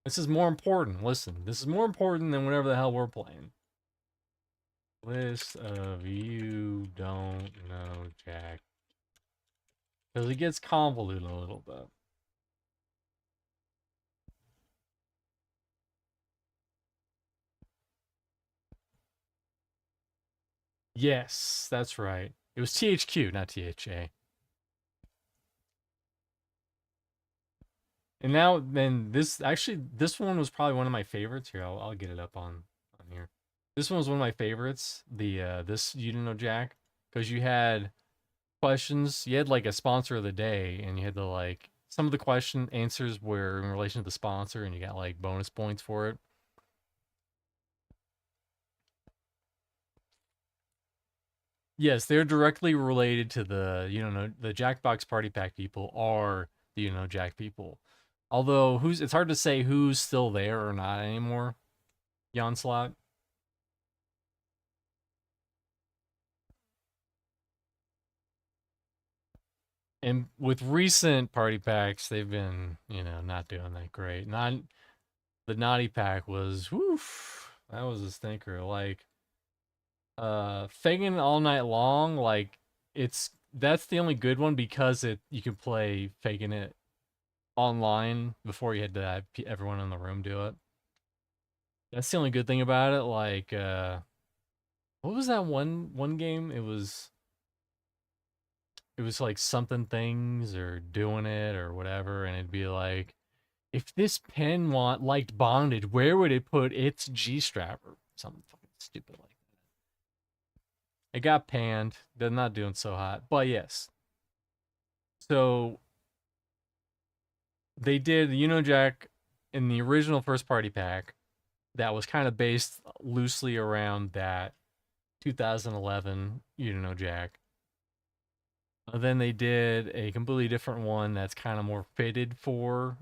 This is more important. Listen, this is more important than whatever the hell we're playing. List of You Don't Know Jack. Because it gets convoluted a little bit. Yes, that's right. It was THQ, not THA. And now, then, this one was probably one of my favorites. Here, I'll get it up on here. This one was one of my favorites, this You Don't Know Jack, because you had questions, you had like a sponsor of the day, and you had to like, some of the question answers were in relation to the sponsor, and you got like bonus points for it. Yes, they're directly related to the, you know, the Jackbox Party Pack people are the You Know Jack people. Although, it's hard to say who's still there or not anymore. Slot. And with recent party packs, they've been, you know, not doing that great. The Naughty Pack was, woof, that was a stinker. Like, Fagin All Night Long, like, that's the only good one because you can play Fagin It online before you had to have everyone in the room do it. That's the only good thing about it. Like, what was that one game? It was like something things or doing it or whatever, and it'd be like, if this pen liked bondage, where would it put its G-strap or something fucking stupid like that. It got panned. They're not doing so hot, but yes. So they did the Jack in the original first party pack that was kind of based loosely around that 2011 Jack. Then they did a completely different one that's kind of more fitted for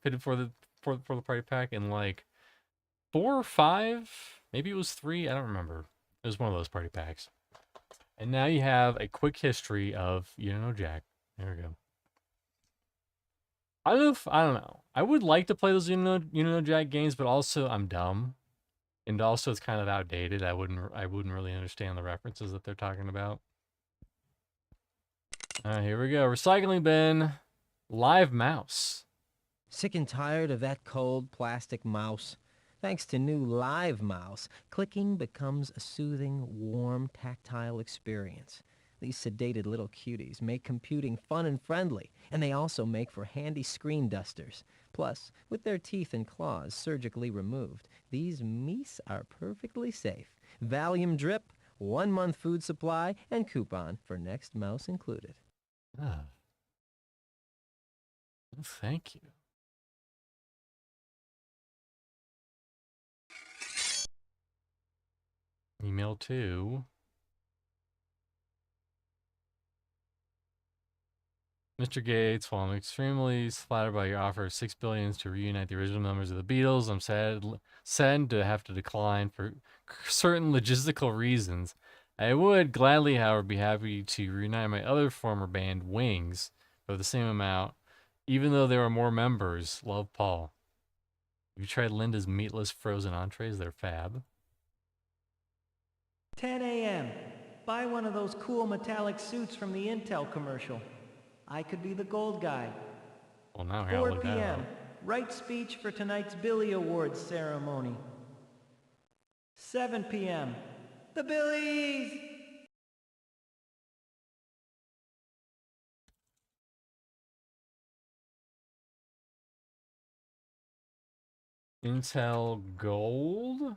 fitted for the party pack in like 4 or 5, maybe it was 3, I don't remember. It was one of those party packs. And now you have a quick history of Jack. There we go. I don't know. I would like to play those Jack games, but also I'm dumb, and also it's kind of outdated. I wouldn't really understand the references that they're talking about. Here we go. Recycling bin, live mouse. Sick and tired of that cold plastic mouse? Thanks to new Live Mouse, clicking becomes a soothing, warm, tactile experience. These sedated little cuties make computing fun and friendly, and they also make for handy screen dusters. Plus, with their teeth and claws surgically removed, these mice are perfectly safe. Valium drip, 1 month food supply, and coupon for next mouse included. Ah. Well, thank you. Email to Mr. Gates. While I'm extremely flattered by your offer of $6 billion to reunite the original members of the Beatles, I'm saddened to have to decline for certain logistical reasons. I would gladly, however, be happy to reunite my other former band, Wings, for the same amount, even though there are more members. Love, Paul. Have you tried Linda's meatless frozen entrees? They're fab. 10 a.m. Buy one of those cool metallic suits from the Intel commercial. I could be the gold guy. Well, now I gotta 4 look that p.m. up. Write speech for tonight's Billy Awards ceremony. 7 p.m. The Billies! Intel Gold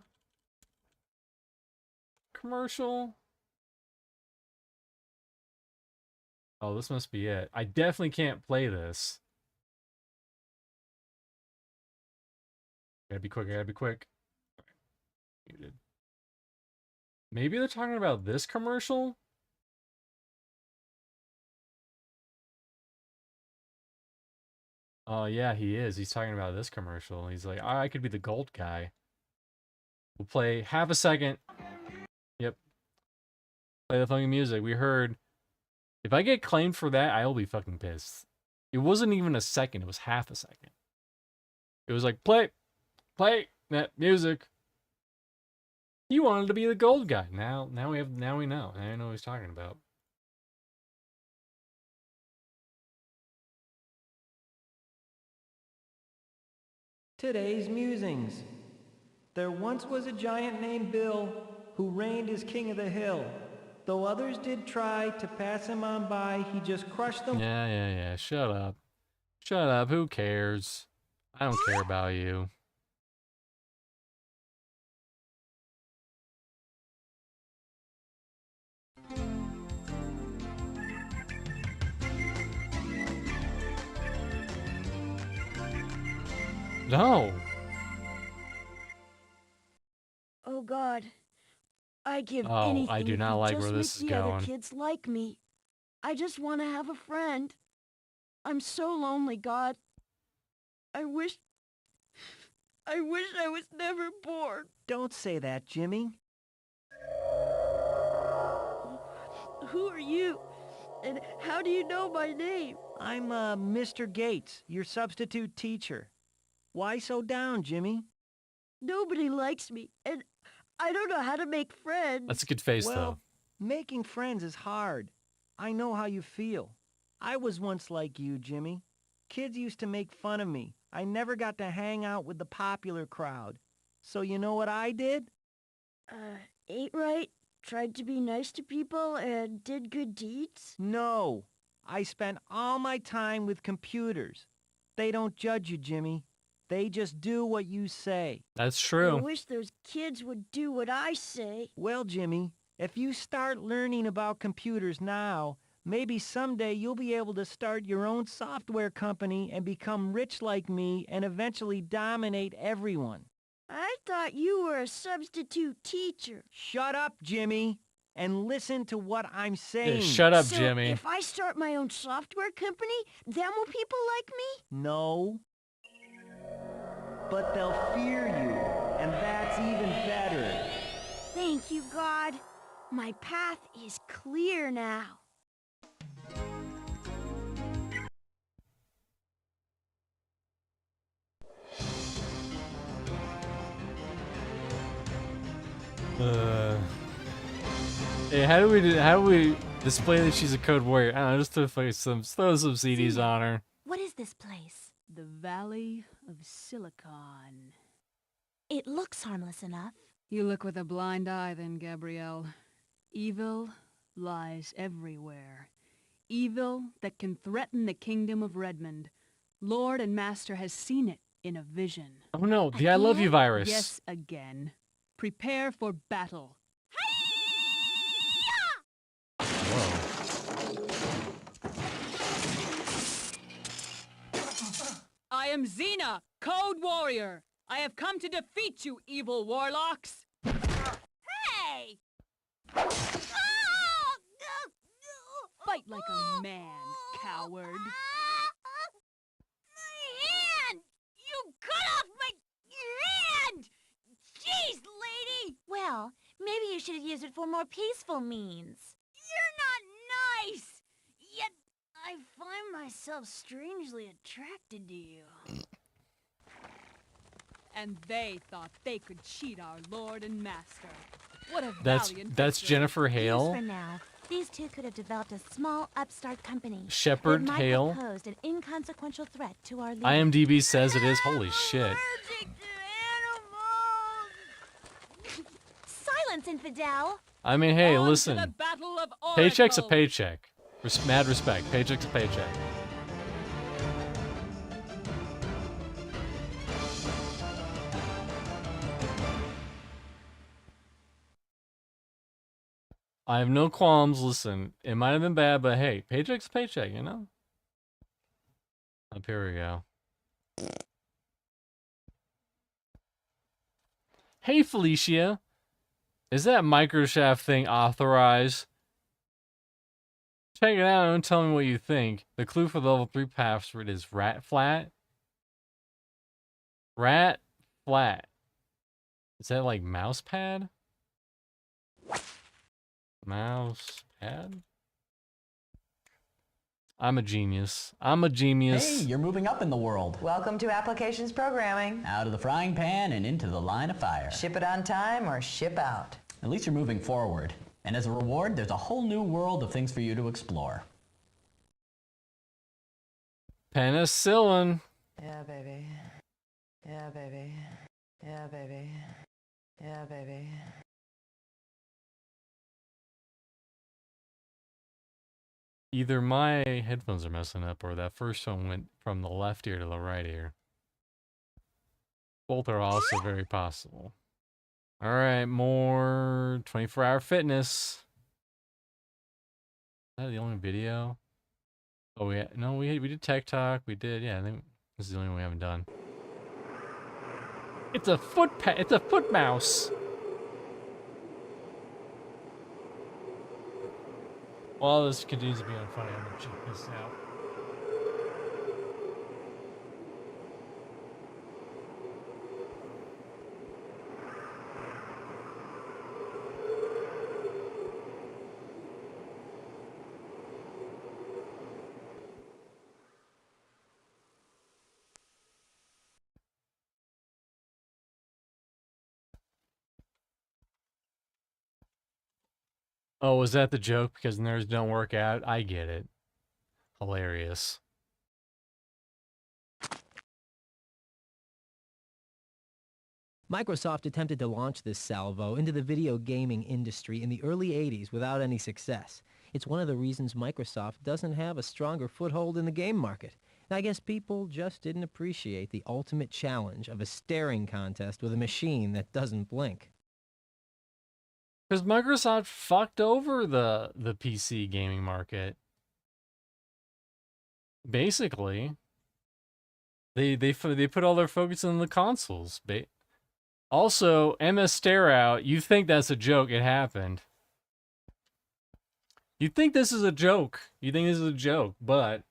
commercial. Oh, this must be it. I definitely can't play this. Gotta be quick, gotta be quick. Muted. Maybe they're talking about this commercial? Oh, yeah, he is. He's talking about this commercial. He's like, I could be the gold guy. We'll play half a second. Yep. Play the fucking music. We heard. If I get claimed for that, I will be fucking pissed. It wasn't even a second. It was half a second. It was like, play that music. He wanted to be the gold guy. Now we know. Now I know what he's talking about. Today's musings. There once was a giant named Bill who reigned as king of the hill. Though others did try to pass him on by, he just crushed them. Yeah. Shut up. Shut up. Who cares? I don't care about you. No. Oh God, I give Oh, anything I do if not you like just where make this is the going. other kids like me. I just want to have a friend. I'm so lonely, God. I wish I was never born. Don't say that, Jimmy. Who are you? And how do you know my name? I'm, Mr. Gates, your substitute teacher. Why so down, Jimmy? Nobody likes me, and I don't know how to make friends. That's a good face, Well, though. making friends is hard. I know how you feel. I was once like you, Jimmy. Kids used to make fun of me. I never got to hang out with the popular crowd. So you know what I did? Ate right, tried to be nice to people, and did good deeds? No. I spent all my time with computers. They don't judge you, Jimmy. They just do what you say. That's true. I wish those kids would do what I say. Well, Jimmy, if you start learning about computers now, Maybe someday you'll be able to start your own software company and become rich like me and eventually dominate everyone. I thought you were a substitute teacher. Shut up, Jimmy, and listen to what I'm saying. Shut up, So Jimmy. if I start my own software company, then will people like me? No. But they'll fear you, and that's even better. Thank you, God. My path is clear now. Hey, how do we display that she's a code warrior? I don't know, just to throw some CDs on her. What is this place? The Valley of Silicon. It looks harmless enough. You look with a blind eye then, Gabrielle. Evil lies everywhere. Evil that can threaten the kingdom of Redmond. Lord and Master has seen it in a vision. Oh no, the I love you virus. Yes, again. Prepare for battle. I am Xena, Code Warrior. I have come to defeat you, evil warlocks. Hey! Fight like a man, coward. My hand! You cut off my hand! Jeez, lady! Well, maybe you should have used it for more peaceful means. You're not nice! Yet, I find myself strangely attracted to you. And they thought they could cheat our Lord and Master. What a That's valiant victory. Jennifer Hale. For now, these two could have developed a small upstart company. Shepard that might Hale. have posed an inconsequential threat to our leader. IMDb says it is. Holy shit. Silence, infidel! I mean, hey, On to listen. the Battle of Paycheck's a Oracle. paycheck. Mad respect. Paycheck's a paycheck. I have no qualms. Listen, it might have been bad, but hey, paycheck's a paycheck, you know? Up here we go. Hey, Felicia. Is that Microshaft thing authorized? Check it out and tell me what you think. The clue for the level 3 password is rat flat. Rat flat. Is that like mouse pad? Mouse pad? I'm a genius. I'm a genius. Hey, you're moving up in the world. Welcome to Applications Programming. Out of the frying pan and into the line of fire. Ship it on time or ship out. At least you're moving forward. And as a reward, there's a whole new world of things for you to explore. Penicillin. Yeah, baby. Yeah, baby. Yeah, baby. Yeah, baby. Either my headphones are messing up or that first one went from the left ear to the right ear. Both are also very possible. All right, more 24-hour fitness. Is that the only video? Oh, we did Tech Talk. We did, yeah. I think this is the only one we haven't done. It's a it's a foot mouse. While this continues to be unfunny, I'm gonna check this out. Oh, was that the joke? Because nerds don't work out? I get it. Hilarious. Microsoft attempted to launch this salvo into the video gaming industry in the early 80s without any success. It's one of the reasons Microsoft doesn't have a stronger foothold in the game market. And I guess people just didn't appreciate the ultimate challenge of a staring contest with a machine that doesn't blink. Because Microsoft fucked over the PC gaming market. Basically, they put all their focus on the consoles. Also, MS Stare Out, you think that's a joke, it happened. You think this is a joke. But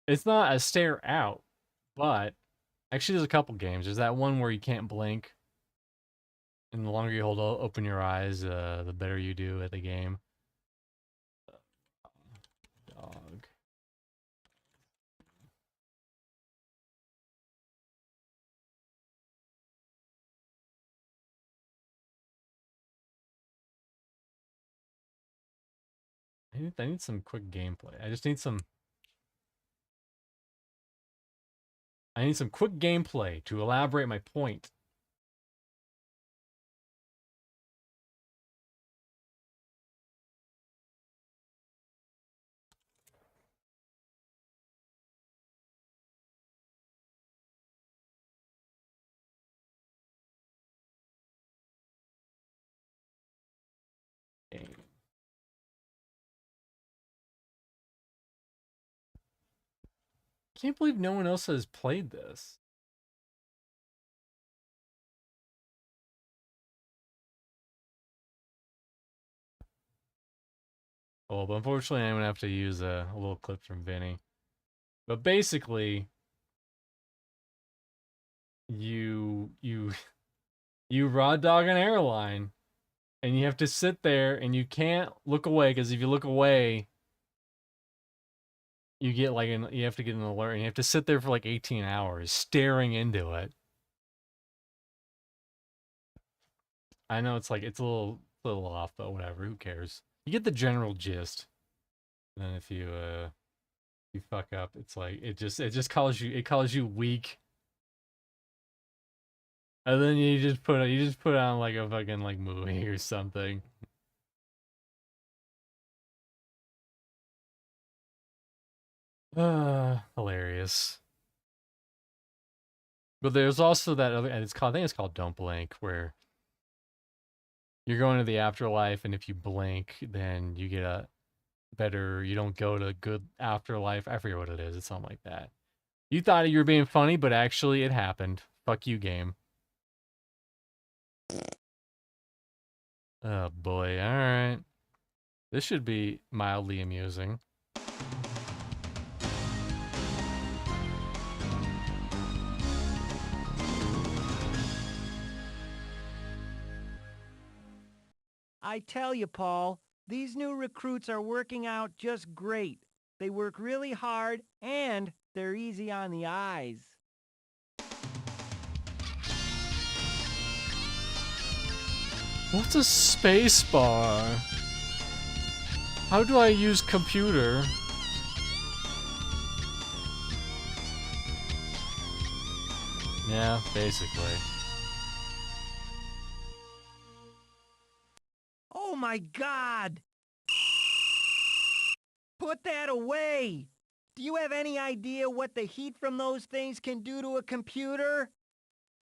it's not a stare out. But actually there's a couple games. There's that one where you can't blink. And the longer you open your eyes, the better you do at the game. Dog. I need some quick gameplay. I need some quick gameplay to elaborate my point. Can't believe no one else has played this. Oh, but unfortunately, I'm gonna have to use a little clip from Vinny. But basically, you raw dog an airline, and you have to sit there, and you can't look away because if you look away, you get like you have to get an alert, and you have to sit there for like 18 hours staring into it. I know it's a little off, but whatever. Who cares? You get the general gist. And then if you fuck up, it's like it just calls you weak. And then you just put on like a fucking like movie or something. Hilarious. But there's also that other, and I think it's called Don't Blink, where you're going to the afterlife, and if you blink, then you get you don't go to good afterlife. I forget what it is. It's something like that. You thought you were being funny, but actually it happened. Fuck you, game. Oh boy, alright. This should be mildly amusing. I tell you, Paul, these new recruits are working out just great. They work really hard, and they're easy on the eyes. What's a space bar? How do I use computer? Yeah, basically. Oh my God! Put that away! Do you have any idea what the heat from those things can do to a computer?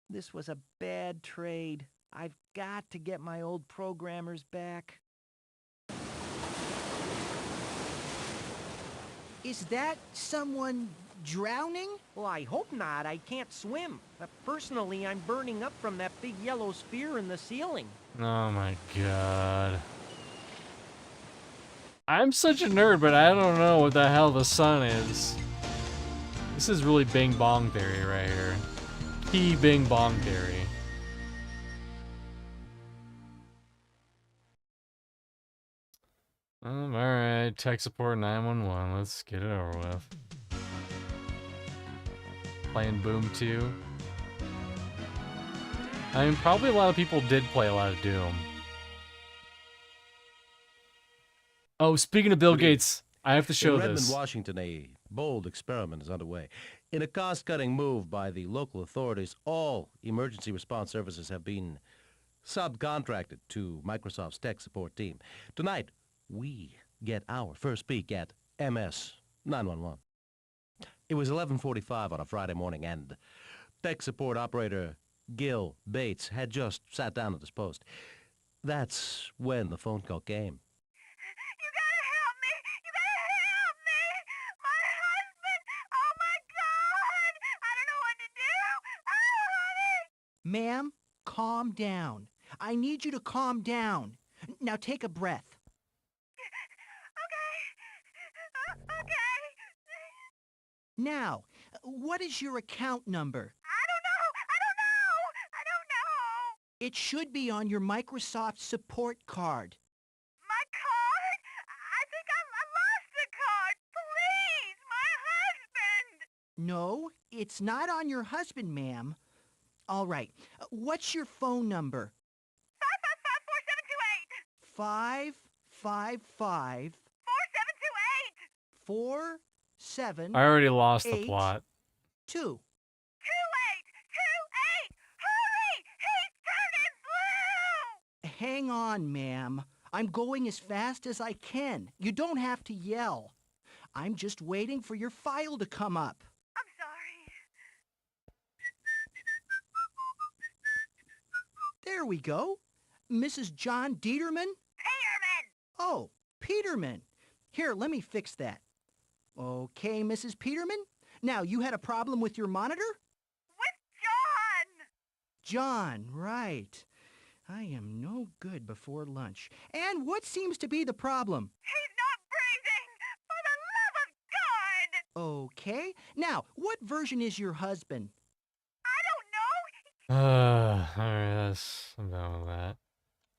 This was a bad trade. I've got to get my old programmers back. Is that someone drowning? Well, I hope not. I can't swim. Personally, I'm burning up from that big yellow sphere in the ceiling. Oh my God. I'm such a nerd, but I don't know what the hell the sun is. This is really Bing Bong Theory right here. Key Bing Bong Theory. Alright, tech support 911, let's get it over with. Playing Boom 2. I mean, probably a lot of people did play a lot of Doom. Oh, speaking of Bill Gates, I have to show In Redmond, this. Washington, a bold experiment is underway. In a cost-cutting move by the local authorities, all emergency response services have been subcontracted to Microsoft's tech support team. Tonight, we get our first peek at MS 911. It was 11:45 on a Friday morning, and tech support operator Gil Bates had just sat down at his post. That's when the phone call came. You gotta help me! You gotta Ma'am, calm down. I need you to calm down. Now take a breath. Okay. Now, what is your account number? I don't know. It should be on your Microsoft support card. My card? I think I lost the card. Please, my husband. No, it's not on your husband, ma'am. All right, what's your phone number? 555-4728. 555 4728. 47. I already lost the 8, plot. 2. 2828. Hurry! He's turning blue. Hang on, ma'am. I'm going as fast as I can. You don't have to yell. I'm just waiting for your file to come up. I'm sorry. There we go. Mrs. John Dieterman? Peterman. Oh, Peterman. Here, let me fix that. Okay, Mrs. Peterman. Now, you had a problem with your monitor? With John, John. right. I am no good before lunch. And what seems to be the problem? He's not breathing. For the love of God. Okay. Now, what version is your husband? I don't know. Alright, I'm done with that.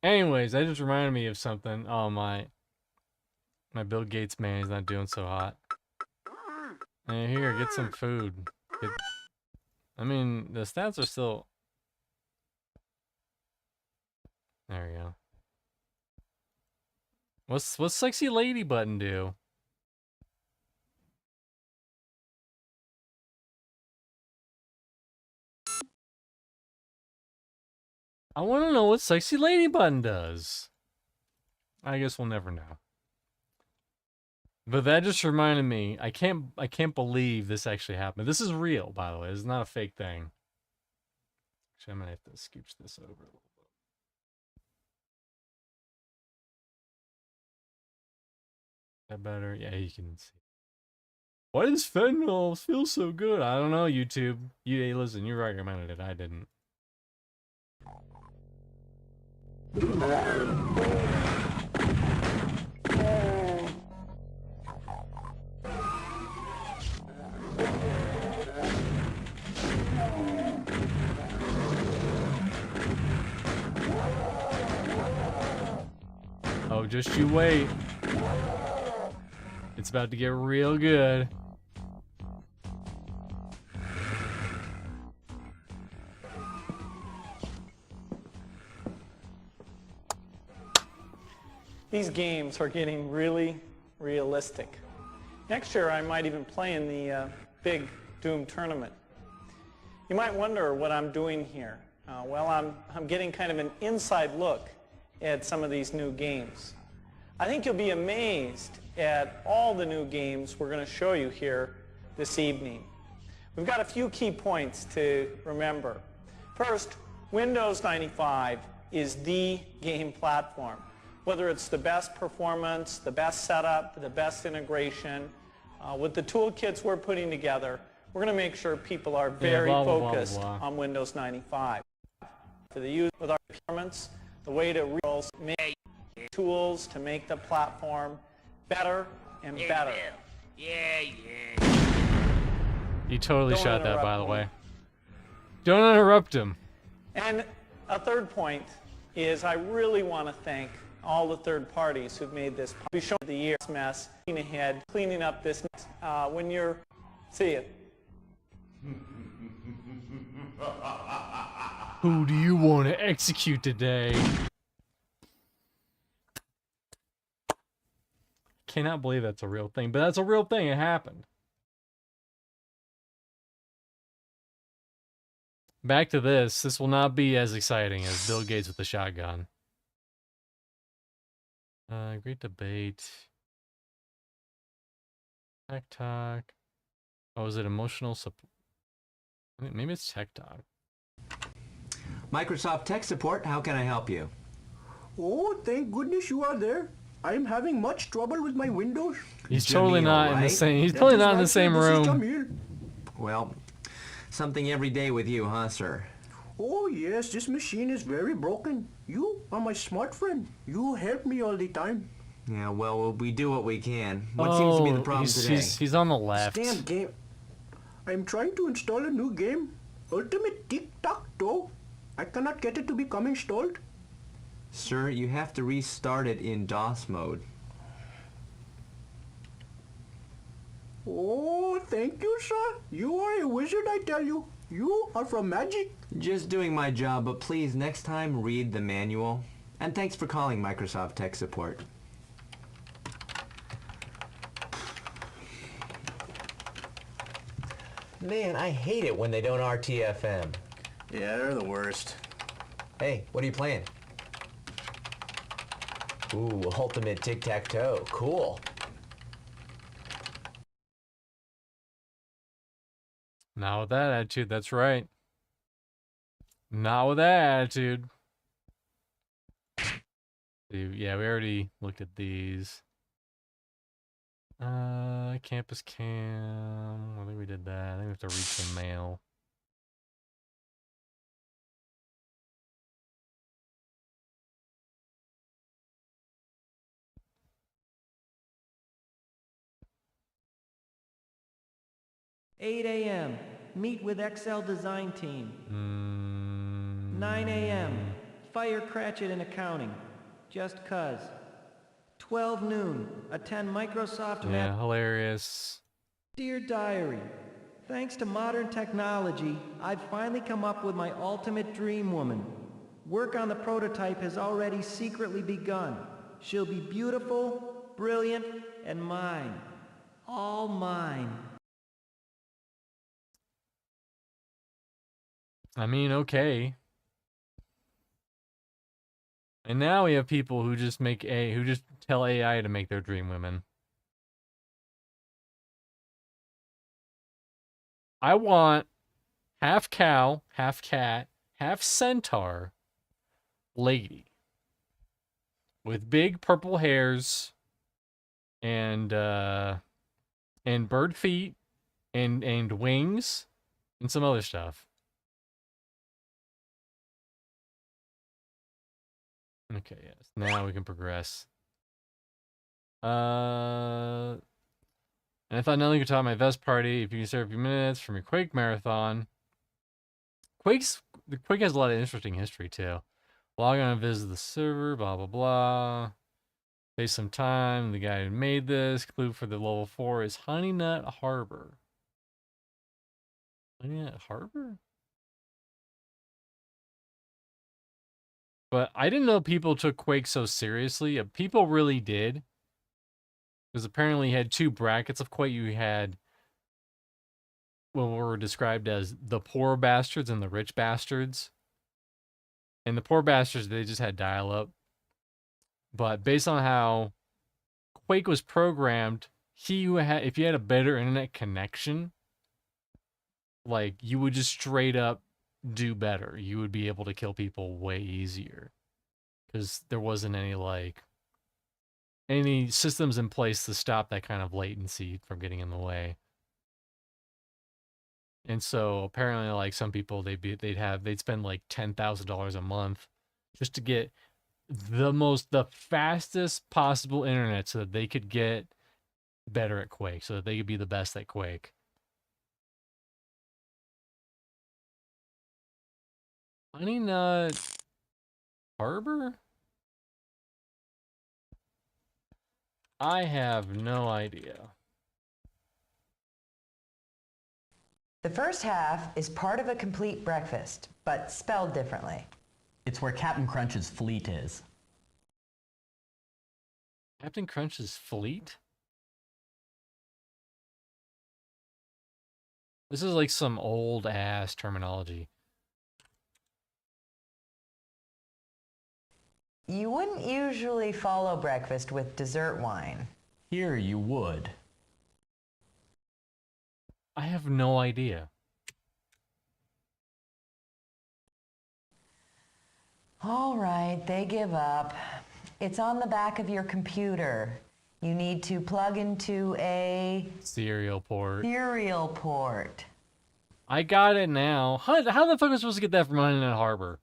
Anyways, that just reminded me of something. Oh, my Bill Gates man, he's not doing so hot. Hey, here, get some food. I mean, the stats are still... There we go. What's Sexy Lady button do? I want to know what Sexy Lady button does. I guess we'll never know. But that just reminded me, I can't believe this actually happened. This is real, by the way. This is not a fake thing. Actually, I'm gonna have to scooch this over a little bit. That better? Yeah, you can see. Why does fentanyl feel so good? I don't know, YouTube. Hey, listen, you recommended it. I didn't. Oh, just you wait. It's about to get real good. These games are getting really realistic. Next year I might even play in the big Doom tournament. You might wonder what I'm doing here. Well, I'm getting kind of an inside look at some of these new games. I think you'll be amazed at all the new games we're going to show you here this evening. We've got a few key points to remember. First, Windows 95 is the game platform. Whether it's the best performance, the best setup, the best integration, with the toolkits we're putting together, we're going to make sure people are very focused on Windows 95. For the use with our performance, the way to make tools to make the platform better and better. He totally shot that, by the way. Don't interrupt him. And a third point is I really want to thank all the third parties who've made this. Be showing the year's mess, looking ahead, cleaning up this mess. When you're, see it. Who do you want to execute today? Cannot believe that's a real thing, but that's a real thing. It happened. Back to this. This will not be as exciting as Bill Gates with the shotgun. Great debate. Tech Talk. Oh, is it emotional support? Maybe it's Tech Talk. Microsoft Tech Support, how can I help you? Oh, thank goodness you are there. I'm having much trouble with my Windows. He's totally not in the same. He's totally not in the same room. Well, something every day with you, huh, sir? Oh yes, this machine is very broken. You are my smart friend. You help me all the time. Yeah, well, we do what we can. What seems to be the problem today? He's on the left. This damn game. I'm trying to install a new game. Ultimate Tic-Tac-Toe. I cannot get it to become installed. Sir, you have to restart it in DOS mode. Oh, thank you, sir. You are a wizard, I tell you. You are from magic. Just doing my job, but please, next time, read the manual. And thanks for calling Microsoft Tech Support. Man, I hate it when they don't RTFM. Yeah, they're the worst. Hey, what are you playing? Ooh, Ultimate Tic-Tac-Toe. Cool. Not with that attitude, that's right. Not with that attitude. Yeah, we already looked at these. Campus cam. I think we did that. I think we have to read some mail. $8 a.m. Meet with Excel design team. 9 a.m. Fire Cratchit in accounting. Just cuz. 12 noon. Attend Microsoft Yeah, hilarious. Dear Diary, thanks to modern technology, I've finally come up with my ultimate dream woman. Work on the prototype has already secretly begun. She'll be beautiful, brilliant, and mine. All mine. I mean, okay. And now we have people who just tell AI to make their dream women. I want half cow, half cat, half centaur lady with big purple hairs and bird feet and wings and some other stuff. Okay, yes. Now we can progress. And I thought nothing could top my Vest party. If you can serve a few minutes from your Quake marathon. Quake has a lot of interesting history too. Log on and visit the server, blah blah blah. Take some time. The guy who made this. Clue for the level 4 is Honey Nut Harbor. Honey Nut Harbor? But I didn't know people took Quake so seriously. People really did. Because apparently you had two brackets of Quake. You had what were described as the poor bastards and the rich bastards. And the poor bastards, they just had dial-up. But based on how Quake was programmed, if you had a better internet connection, like, you would just straight up do better. You would be able to kill people way easier. Because there wasn't any systems in place to stop that kind of latency from getting in the way. And so apparently, like, some people they'd spend like $10,000 a month just to get the fastest possible internet so that they could get better at Quake, so that they could be the best at Quake. Honey Nut Harbor? I have no idea. The first half is part of a complete breakfast, but spelled differently. It's where Captain Crunch's fleet is. Captain Crunch's fleet? This is like some old ass terminology. You wouldn't usually follow breakfast with dessert wine. Here you would. I have no idea. All right, they give up. It's on the back of your computer. You need to plug into a serial port. Serial port. I got it now. How the fuck am I supposed to get that from Inland Harbor?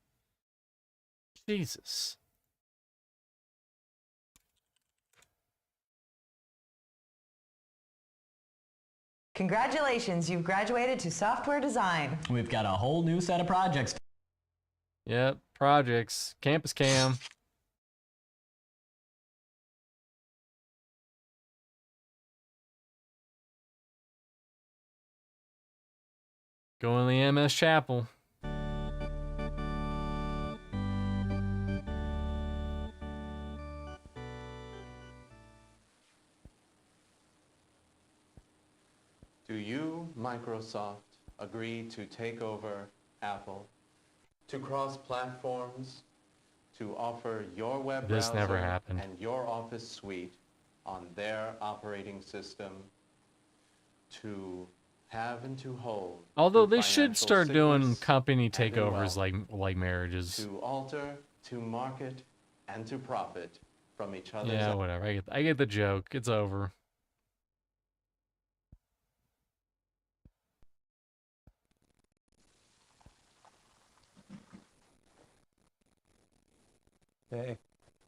Jesus. Congratulations, you've graduated to software design. We've got a whole new set of projects. Yep, projects. Campus Cam. Going to the MS Chapel. Do you, Microsoft, agree to take over Apple, to cross platforms, to offer your web This browser never happened. and your Office suite on their operating system, to have and to hold? Although through they should start doing sickness company and in takeovers wealth, like marriages. to alter, to market, and to profit from each other's... Yeah, whatever. I get the joke. It's over. Hey.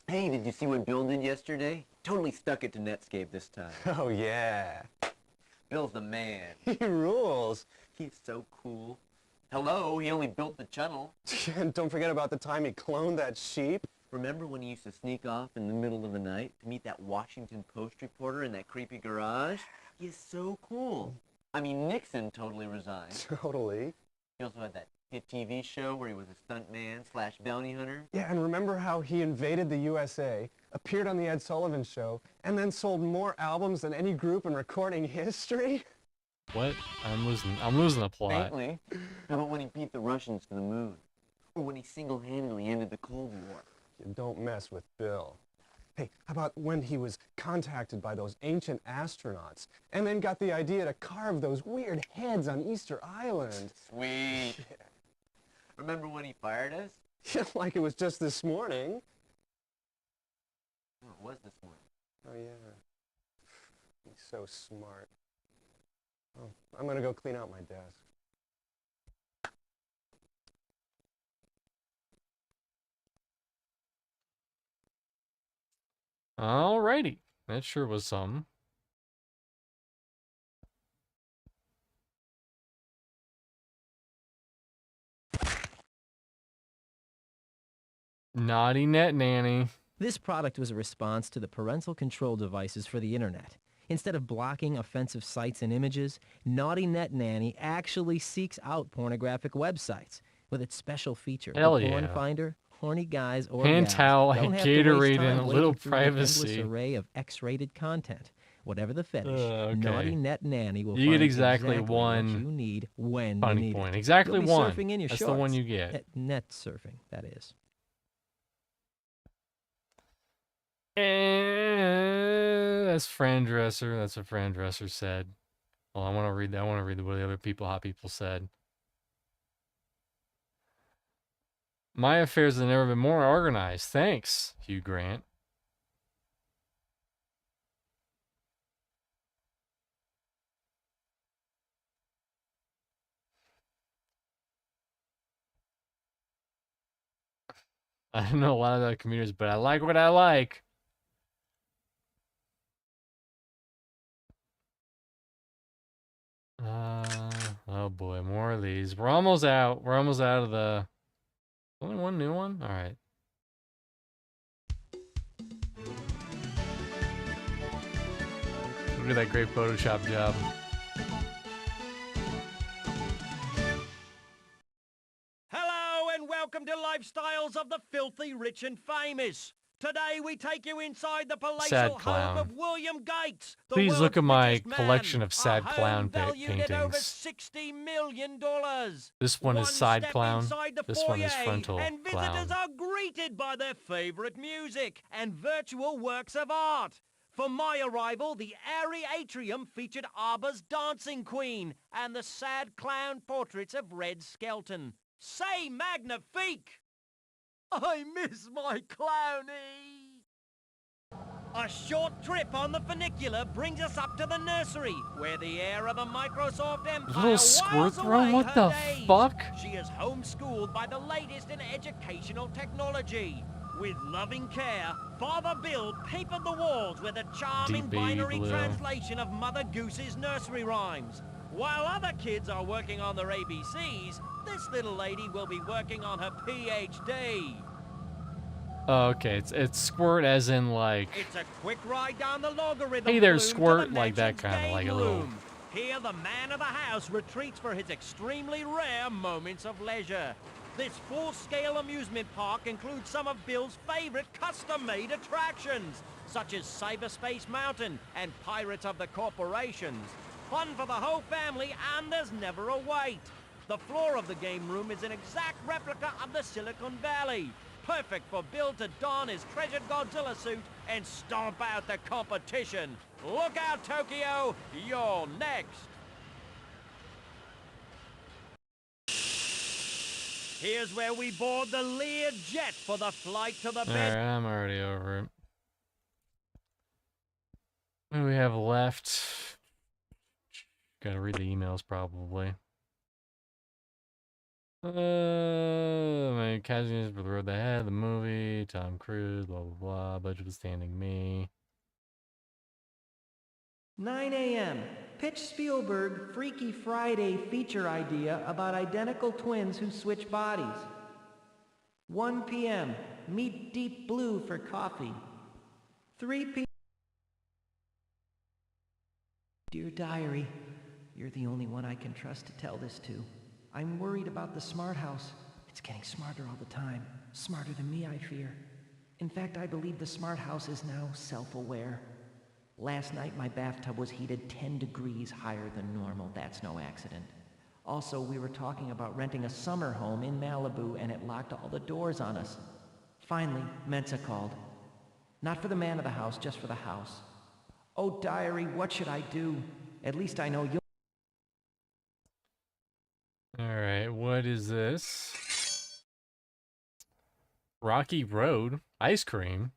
Hey, did you see what Bill did yesterday? Totally stuck it to Netscape this time. Oh, yeah. Bill's the man. He rules. He's so cool. Hello, he only built the channel. And don't forget about the time he cloned that sheep. Remember when he used to sneak off in the middle of the night to meet that Washington Post reporter in that creepy garage? He's so cool. I mean, Nixon totally resigned. Totally. He also had that hit TV show where he was a stuntman / bounty hunter. Yeah, and remember how he invaded the USA, appeared on the Ed Sullivan Show, and then sold more albums than any group in recording history? What? I'm losing the plot. Faintly. How about when he beat the Russians to the moon? Or when he single-handedly ended the Cold War? You don't mess with Bill. Hey, how about when he was contacted by those ancient astronauts and then got the idea to carve those weird heads on Easter Island? Sweet. Yeah. Remember when he fired us? Yeah, like it was just this morning. Oh, it was this morning. Oh, yeah. He's so smart. Oh, I'm gonna go clean out my desk. Alrighty. That sure was something. Naughty Net Nanny. This product was a response to the parental control devices for the internet. Instead of blocking offensive sites and images, Naughty Net Nanny actually seeks out pornographic websites. With its special feature, Hell the Porn yeah. Finder, horny guys or Hand gals towel don't and have to waste Gatorade time and a wading little through an endless privacy. array of X-rated content. Whatever the fetish, Okay. Naughty Net Nanny will You get find exactly what one you need when funny you need point. it. Exactly You'll be one. surfing in your That's shorts. the one you get. Net surfing, that is. That's Fran Dresser. That's what Fran Dresser said. Well, I want to read that. I want to read what the other hot people said. My affairs have never been more organized. Thanks, Hugh Grant. I don't know a lot of other commuters, but I like what I like. Oh boy, more of these. We're almost out. We're almost out of the... Only one new one? All right. Look at that great Photoshop job. Hello and welcome to Lifestyles of the Filthy Rich and Famous. Today we take you inside the palatial Sad home clown. of William Gates. The Please look world's at my richest man, collection of sad a home clown valued at over paintings. $60 million. This one is side step clown. inside the This one is foyer, frontal and visitors clown. are greeted by their favorite music and virtual works of art. For my arrival, the airy atrium featured Arbor's Dancing Queen and the sad clown portraits of Red Skelton. Say magnifique! I miss my clownie! A short trip on the funicular brings us up to the nursery, where the heir of the Microsoft empire Little squirt whiles throw? away What her the days. fuck? She is homeschooled by the latest in educational technology. With loving care, Father Bill papered the walls with a charming Deep baby binary blue. translation of Mother Goose's nursery rhymes. While other kids are working on their ABCs, this little lady will be working on her PhD. Oh, okay, it's squirt as in like. It's a quick ride down the logarithm Hey there, flume to squirt, the like that mansion's kind of, game like a little. room. Here, the man of the house retreats for his extremely rare moments of leisure. This full-scale amusement park includes some of Bill's favorite custom-made attractions, such as Cyberspace Mountain and Pirates of the Corporations. Fun for the whole family, and there's never a wait. The floor of the game room is an exact replica of the Silicon Valley. Perfect for Bill to don his treasured Godzilla suit and stomp out the competition. Look out, Tokyo! You're next! Here's where we board the Lear jet for the flight to the Alright, bed. I'm already over it. What do we have left? Gotta read the emails probably. My casuals for the road ahead, the movie, Tom Cruise, blah blah blah, budget was standing me. 9 a.m. Pitch Spielberg Freaky Friday feature idea about identical twins who switch bodies. 1 p.m. Meet Deep Blue for coffee. 3 p.m. Dear Diary, you're the only one I can trust to tell this to. I'm worried about the smart house. It's getting smarter all the time. Smarter than me, I fear. In fact, I believe the smart house is now self-aware. Last night, my bathtub was heated 10 degrees higher than normal. That's no accident. Also, we were talking about renting a summer home in Malibu, and it locked all the doors on us. Finally, Mensa called. Not for the man of the house, just for the house. Oh, Diary, what should I do? At least I know you'll... Alright, what is this? Rocky Road? Ice cream?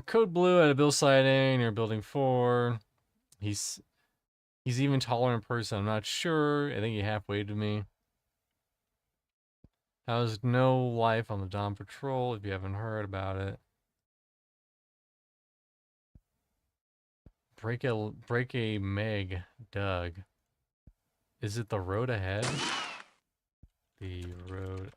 Code Blue at a Bill sighting near Building 4. He's even taller in person, I'm not sure. I think he halfway to me. How's No Life on the Dawn Patrol, if you haven't heard about it. Break a Meg, Doug. Is it the road ahead? The road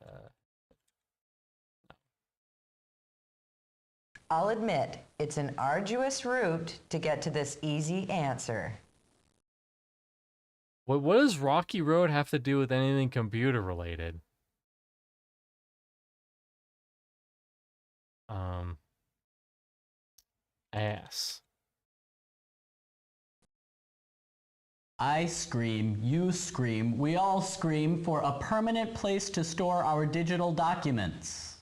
I'll admit, it's an arduous route to get to this easy answer. What does Rocky Road have to do with anything computer related? Ass. I scream, you scream, we all scream for a permanent place to store our digital documents.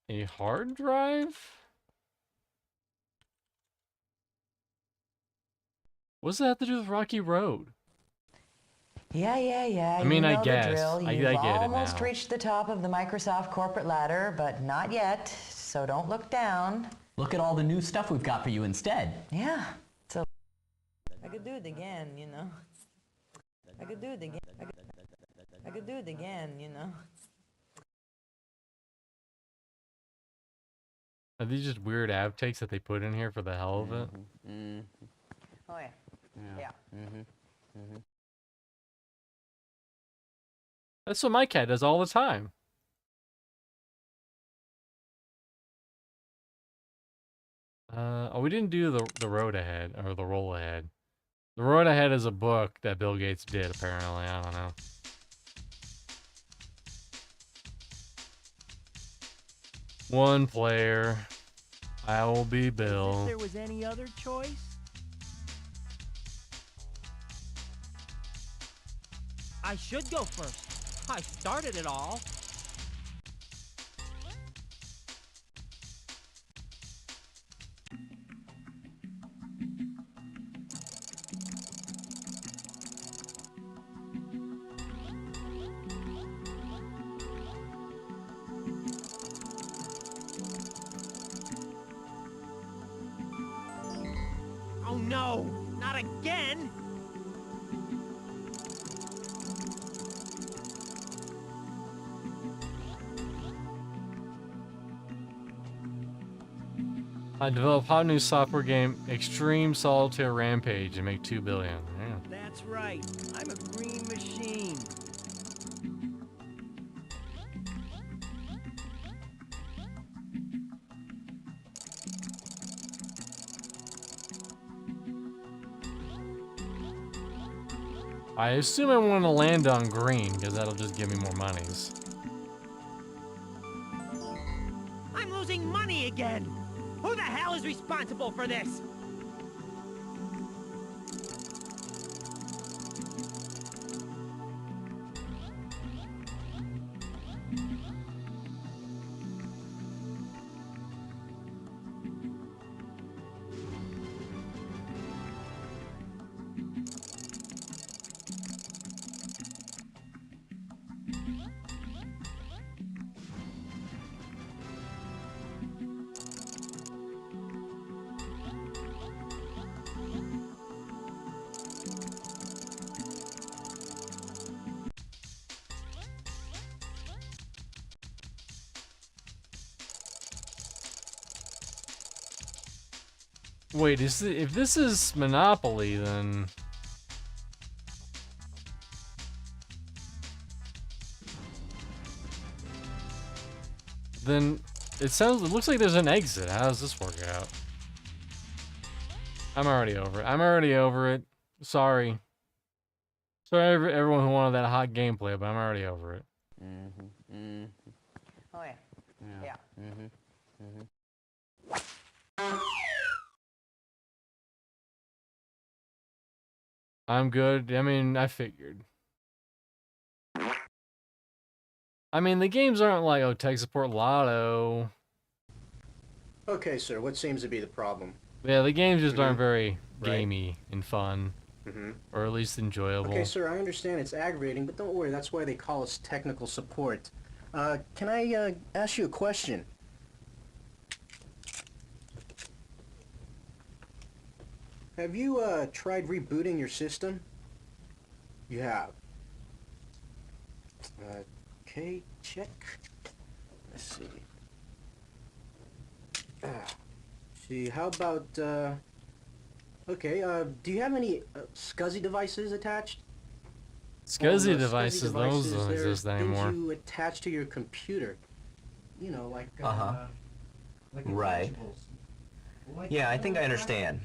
A hard drive? What's that have to do with Rocky Road? Yeah. I mean, you I know guess. the drill. I You've get it almost now. reached the top of the Microsoft corporate ladder, but not yet, so don't look down. Look at all the new stuff we've got for you instead. Yeah, so I could do it again, you know. I could do it again. I could do it again, you know. Are these just weird outtakes that they put in here for the hell of it? Oh yeah. Yeah. That's what my cat does all the time. Oh, we didn't do the road ahead, or the roll ahead. The road ahead is a book that Bill Gates did, apparently. I don't know. One player. I will be Bill. If there was any other choice? I should go first. I started it all. no, not again! I develop hot new software game, Extreme Solitaire Rampage, and make $2 billion. Yeah. That's right, I'm a green machine. I assume I want to land on green, because that'll just give me more monies. I'm losing money again! Who the hell is responsible for this? Wait, if this is Monopoly, then... Then it looks like there's an exit. How does this work out? I'm already over it. I'm already over it. Sorry. Sorry everyone who wanted that hot gameplay, but I'm already over it. Oh, yeah. Yeah. I'm good. I mean, I figured. I mean, the games aren't like, oh, tech support Lotto. Okay, sir, what seems to be the problem? Yeah, the games just aren't very gamey and fun. Or at least enjoyable. Okay, sir, I understand it's aggravating, but don't worry, that's why they call us technical support. Can I ask you a question? Have you tried rebooting your system? You have. Okay, check. Let's see. See, how about, okay, do you have any SCSI devices attached? SCSI devices, those don't exist anymore. Things you attach to your computer. You know, like, like Right. intangibles. Like Yeah, I think I understand.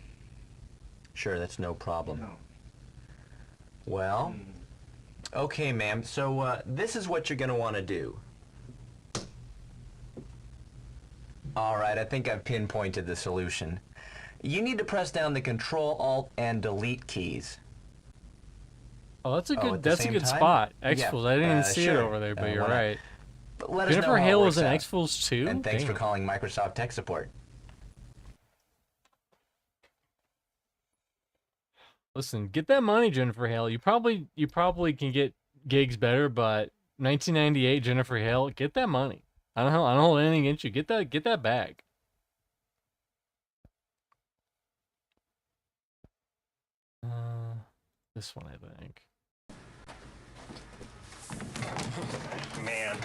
Sure, that's no problem. Well, okay, ma'am. So, this is what you're going to want to do. All right, I think I've pinpointed the solution. You need to press down the Control, Alt, and Delete keys. Oh, that's a good. at the That's a same good time? spot. Yeah, X-Fools. I didn't even see it sure. over there, but you're why not? right. But let us know Jennifer how it Hale was works in out. X-Fools too. And thanks for Damn. calling Microsoft Tech Support. Listen, get that money, Jennifer Hale. You probably can get gigs better, but 1998 Jennifer Hale, get that money. I don't hold anything against you. Get that bag. This one, I think. Man,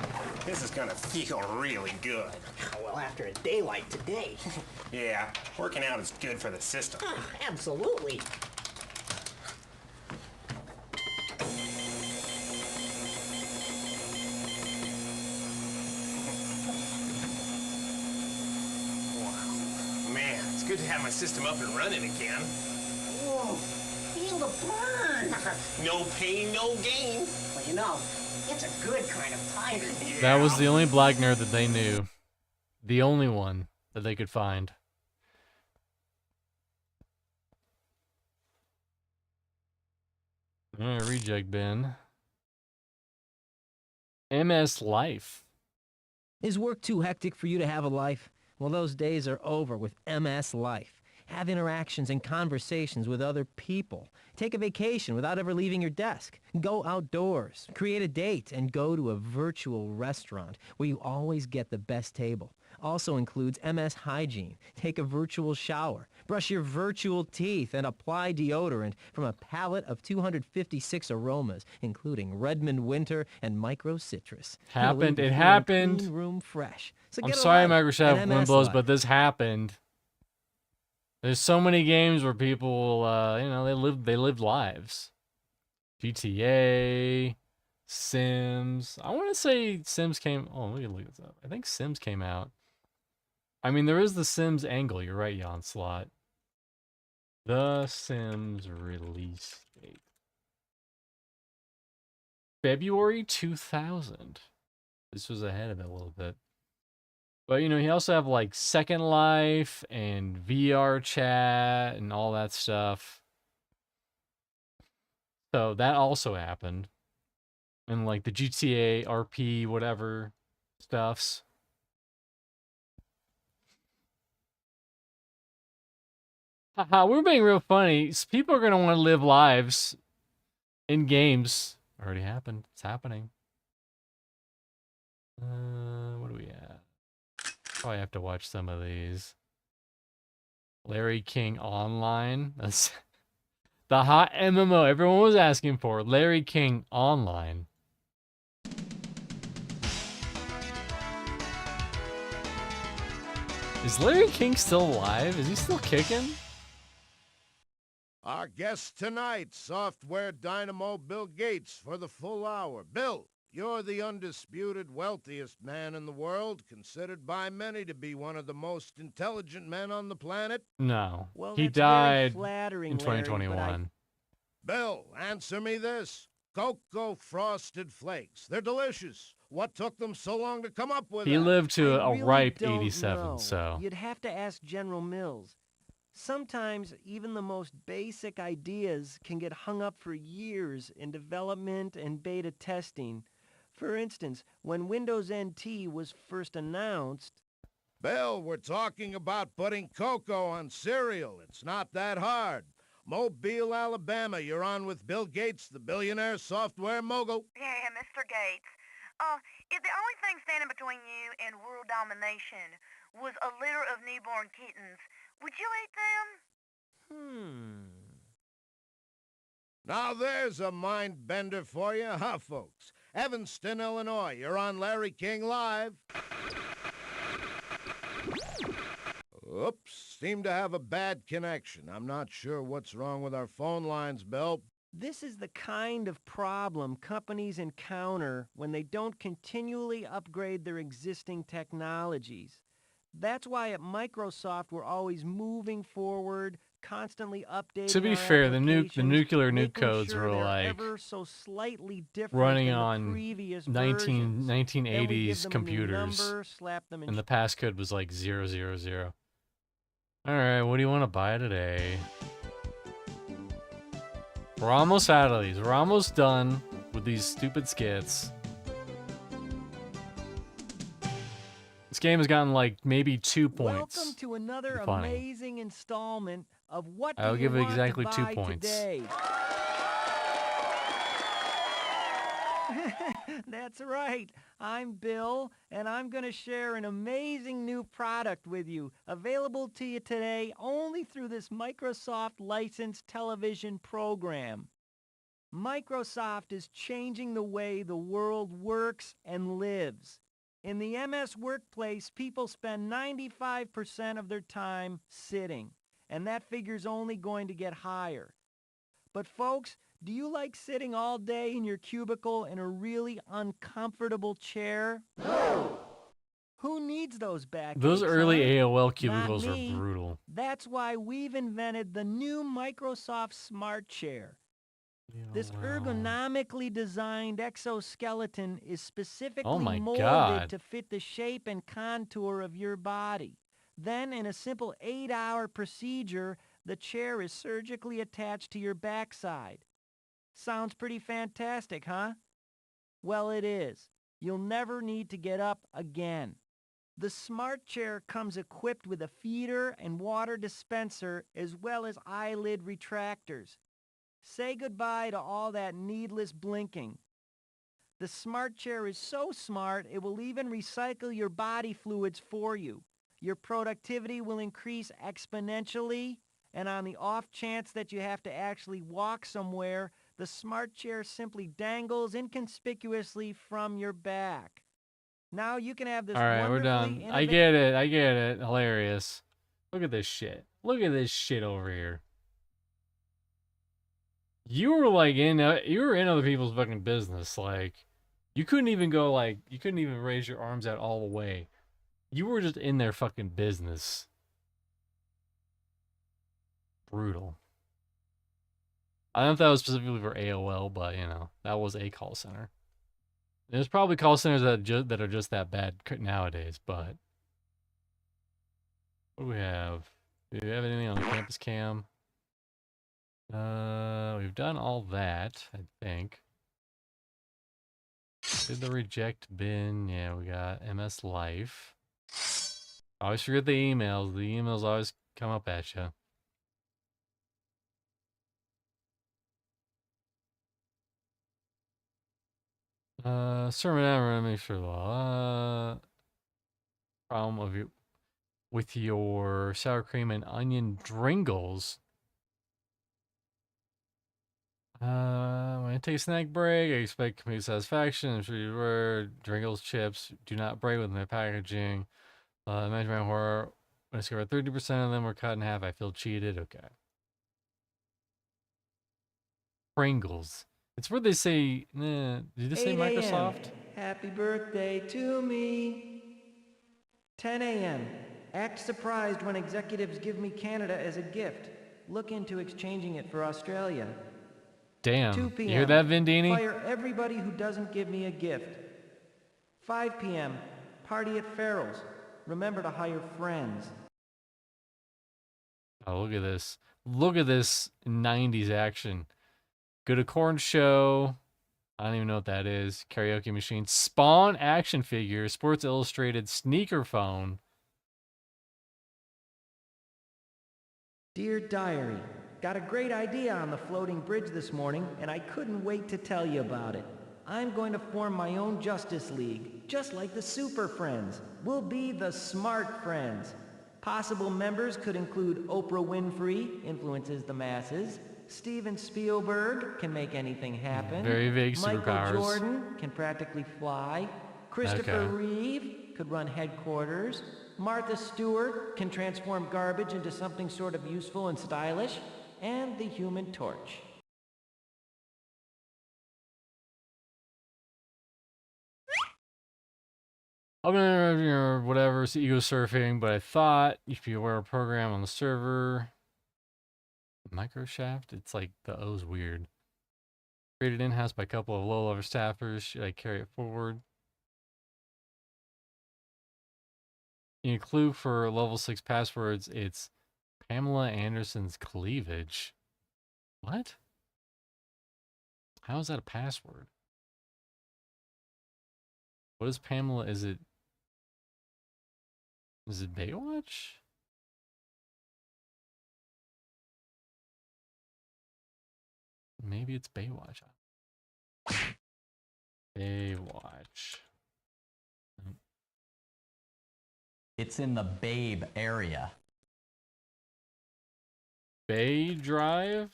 this is gonna feel really good. Well, after a day like today. Yeah, working out is good for the system. Absolutely. Man, it's good to have my system up and running again. Whoa, feel the burn. No pain, no gain. Well, you know, it's a good kind of tiger. That was the only black nerd that they knew. The only one that they could find. Alright, reject bin. MS Life. Is work too hectic for you to have a life? Well, those days are over with MS Life. Have interactions and conversations with other people. Take a vacation without ever leaving your desk. Go outdoors. Create a date and go to a virtual restaurant where you always get the best table. Also includes MS Hygiene. Take a virtual shower. brush your virtual teeth, and apply deodorant from a palette of 256 aromas, including Redmond Winter and Micro Citrus. It'll leave Happened. you It feeling happened. clean room fresh. So I'm get a sorry, life, Microshaft an MS Winblows, life. but this happened. There's so many games where people, you know, they live lives. GTA, Sims. I want to say Sims came. Oh, let me look this up. I think Sims came out. I mean, there is the Sims angle. You're right, Jan Slot. The Sims release date. February 2000. This was ahead of it a little bit. But, you know, he also have, like, Second Life and VR chat and all that stuff. So that also happened. And, like, the GTA, RP, whatever stuffs. Haha, we're being real funny. People are going to want to live lives in games. Already happened. It's happening. What do we have? Probably have to watch some of these. Larry King Online. That's the hot MMO everyone was asking for. Larry King Online. Is Larry King still alive? Is he still kicking? Our guest tonight, software dynamo Bill Gates, for the full hour. Bill, you're the undisputed wealthiest man in the world, considered by many to be one of the most intelligent men on the planet. No. Well, He that's very died flattering, in Larry, 2021. Bill, answer me this. Cocoa Frosted Flakes. They're delicious. What took them so long to come up with He that? lived to I a really ripe don't 87, know. so. You'd have to ask General Mills. Sometimes even the most basic ideas can get hung up for years in development and beta testing. For instance, when Windows NT was first announced... Bill, we're talking about putting cocoa on cereal. It's not that hard. Mobile, Alabama, you're on with Bill Gates, the billionaire software mogul. Yeah, Mr. Gates. If the only thing standing between you and world domination was a litter of newborn kittens, would you eat them? Now there's a mind bender for you, huh, folks? Evanston, Illinois, you're on Larry King Live. Oops, seem to have a bad connection. I'm not sure what's wrong with our phone lines, Bill. This is the kind of problem companies encounter when they don't continually upgrade their existing technologies. That's why at Microsoft we're always moving forward, constantly updating To be our fair, the nuclear nuke making codes sure were they're like ever so slightly different running than the on previous 1980s Then we give them a new computers, number, slap them in and the passcode was like 000. All right, what do you want to buy today? We're almost out of these. We're almost done with these stupid skits. This game has gotten like maybe 2 points. Welcome to another Funny. amazing installment of What Do I'll You give it Want exactly to 2 Buy points. Today? That's right. I'm Bill, and I'm going to share an amazing new product with you, available to you today only through this Microsoft licensed television program. Microsoft is changing the way the world works and lives. In the MS workplace, people spend 95% of their time sitting, and that figure's only going to get higher. But folks, do you like sitting all day in your cubicle in a really uncomfortable chair? Who needs those backaches? Those early huh? AOL Not cubicles were me. brutal. That's why we've invented the new Microsoft Smart Chair. This ergonomically designed exoskeleton is specifically my molded God. to fit the shape and contour of your body. Then, in a simple 8-hour procedure, the chair is surgically attached to your backside. Sounds pretty fantastic, huh? Well, it is. You'll never need to get up again. The Smart Chair comes equipped with a feeder and water dispenser as well as eyelid retractors. Say goodbye to all that needless blinking. The Smart Chair is so smart it will even recycle your body fluids for you. your productivity will increase exponentially, and on the off chance that you have to actually walk somewhere, the smart chair simply dangles inconspicuously from your back. Now you can have this All right, we're done. I get it. I get it. Hilarious. Look at this shit. Look at this shit over here. You were like you were in other people's fucking business. Like, you couldn't even go like, you couldn't even raise your arms out all the way. You were just in their fucking business. Brutal. I don't know if that was specifically for AOL, but you know, that was a call center. There's probably call centers that are just that bad nowadays, but what do we have? Do we have anything on the campus cam? We've done all that, I think. Did the reject bin? Yeah, we got MS Life. Always forget the emails. The emails always come up at you. Sermon, I'm make sure. Problem of you with your sour cream and onion Dringles. When I take a snack break, I expect complete satisfaction. I'm sure you were. Dringles chips do not break with their packaging. Imagine my horror when I discovered 30% of them were cut in half. I feel cheated. Okay. Pringles. It's where they say, did they say 8 Microsoft? a.m. Happy birthday to me. 10 a.m. Act surprised when executives give me Canada as a gift. Look into exchanging it for Australia. Damn. 2 p.m. You hear that, Vindini? Fire everybody who doesn't give me a gift. 5 p.m. Party at Farrell's. Remember to hire friends. Oh, look at this. Look at this 90s action. Go to Corn Show. I don't even know what that is. Karaoke machine. Spawn action figure. Sports Illustrated sneaker phone. Dear Diary, got a great idea on the floating bridge this morning, and I couldn't wait to tell you about it. I'm going to form my own Justice League, just like the Super Friends. We'll be the Smart Friends. Possible members could include Oprah Winfrey, influences the masses. Steven Spielberg can make anything happen. Very vague superpowers. Michael Jordan can practically fly. Christopher Reeve could run headquarters. Martha Stewart can transform garbage into something sort of useful and stylish. And the Human Torch. I'm gonna, whatever, it's ego surfing, but I thought if you were a program on the server, Microshaft, it's like the O's weird. Created in-house by a couple of low-level staffers. Should I carry it forward? In a clue for level 6 passwords, it's Pamela Anderson's cleavage. What? How is that a password? What is Pamela? Is it Baywatch? Maybe it's Baywatch. Baywatch. It's in the Babe area. Bay Drive?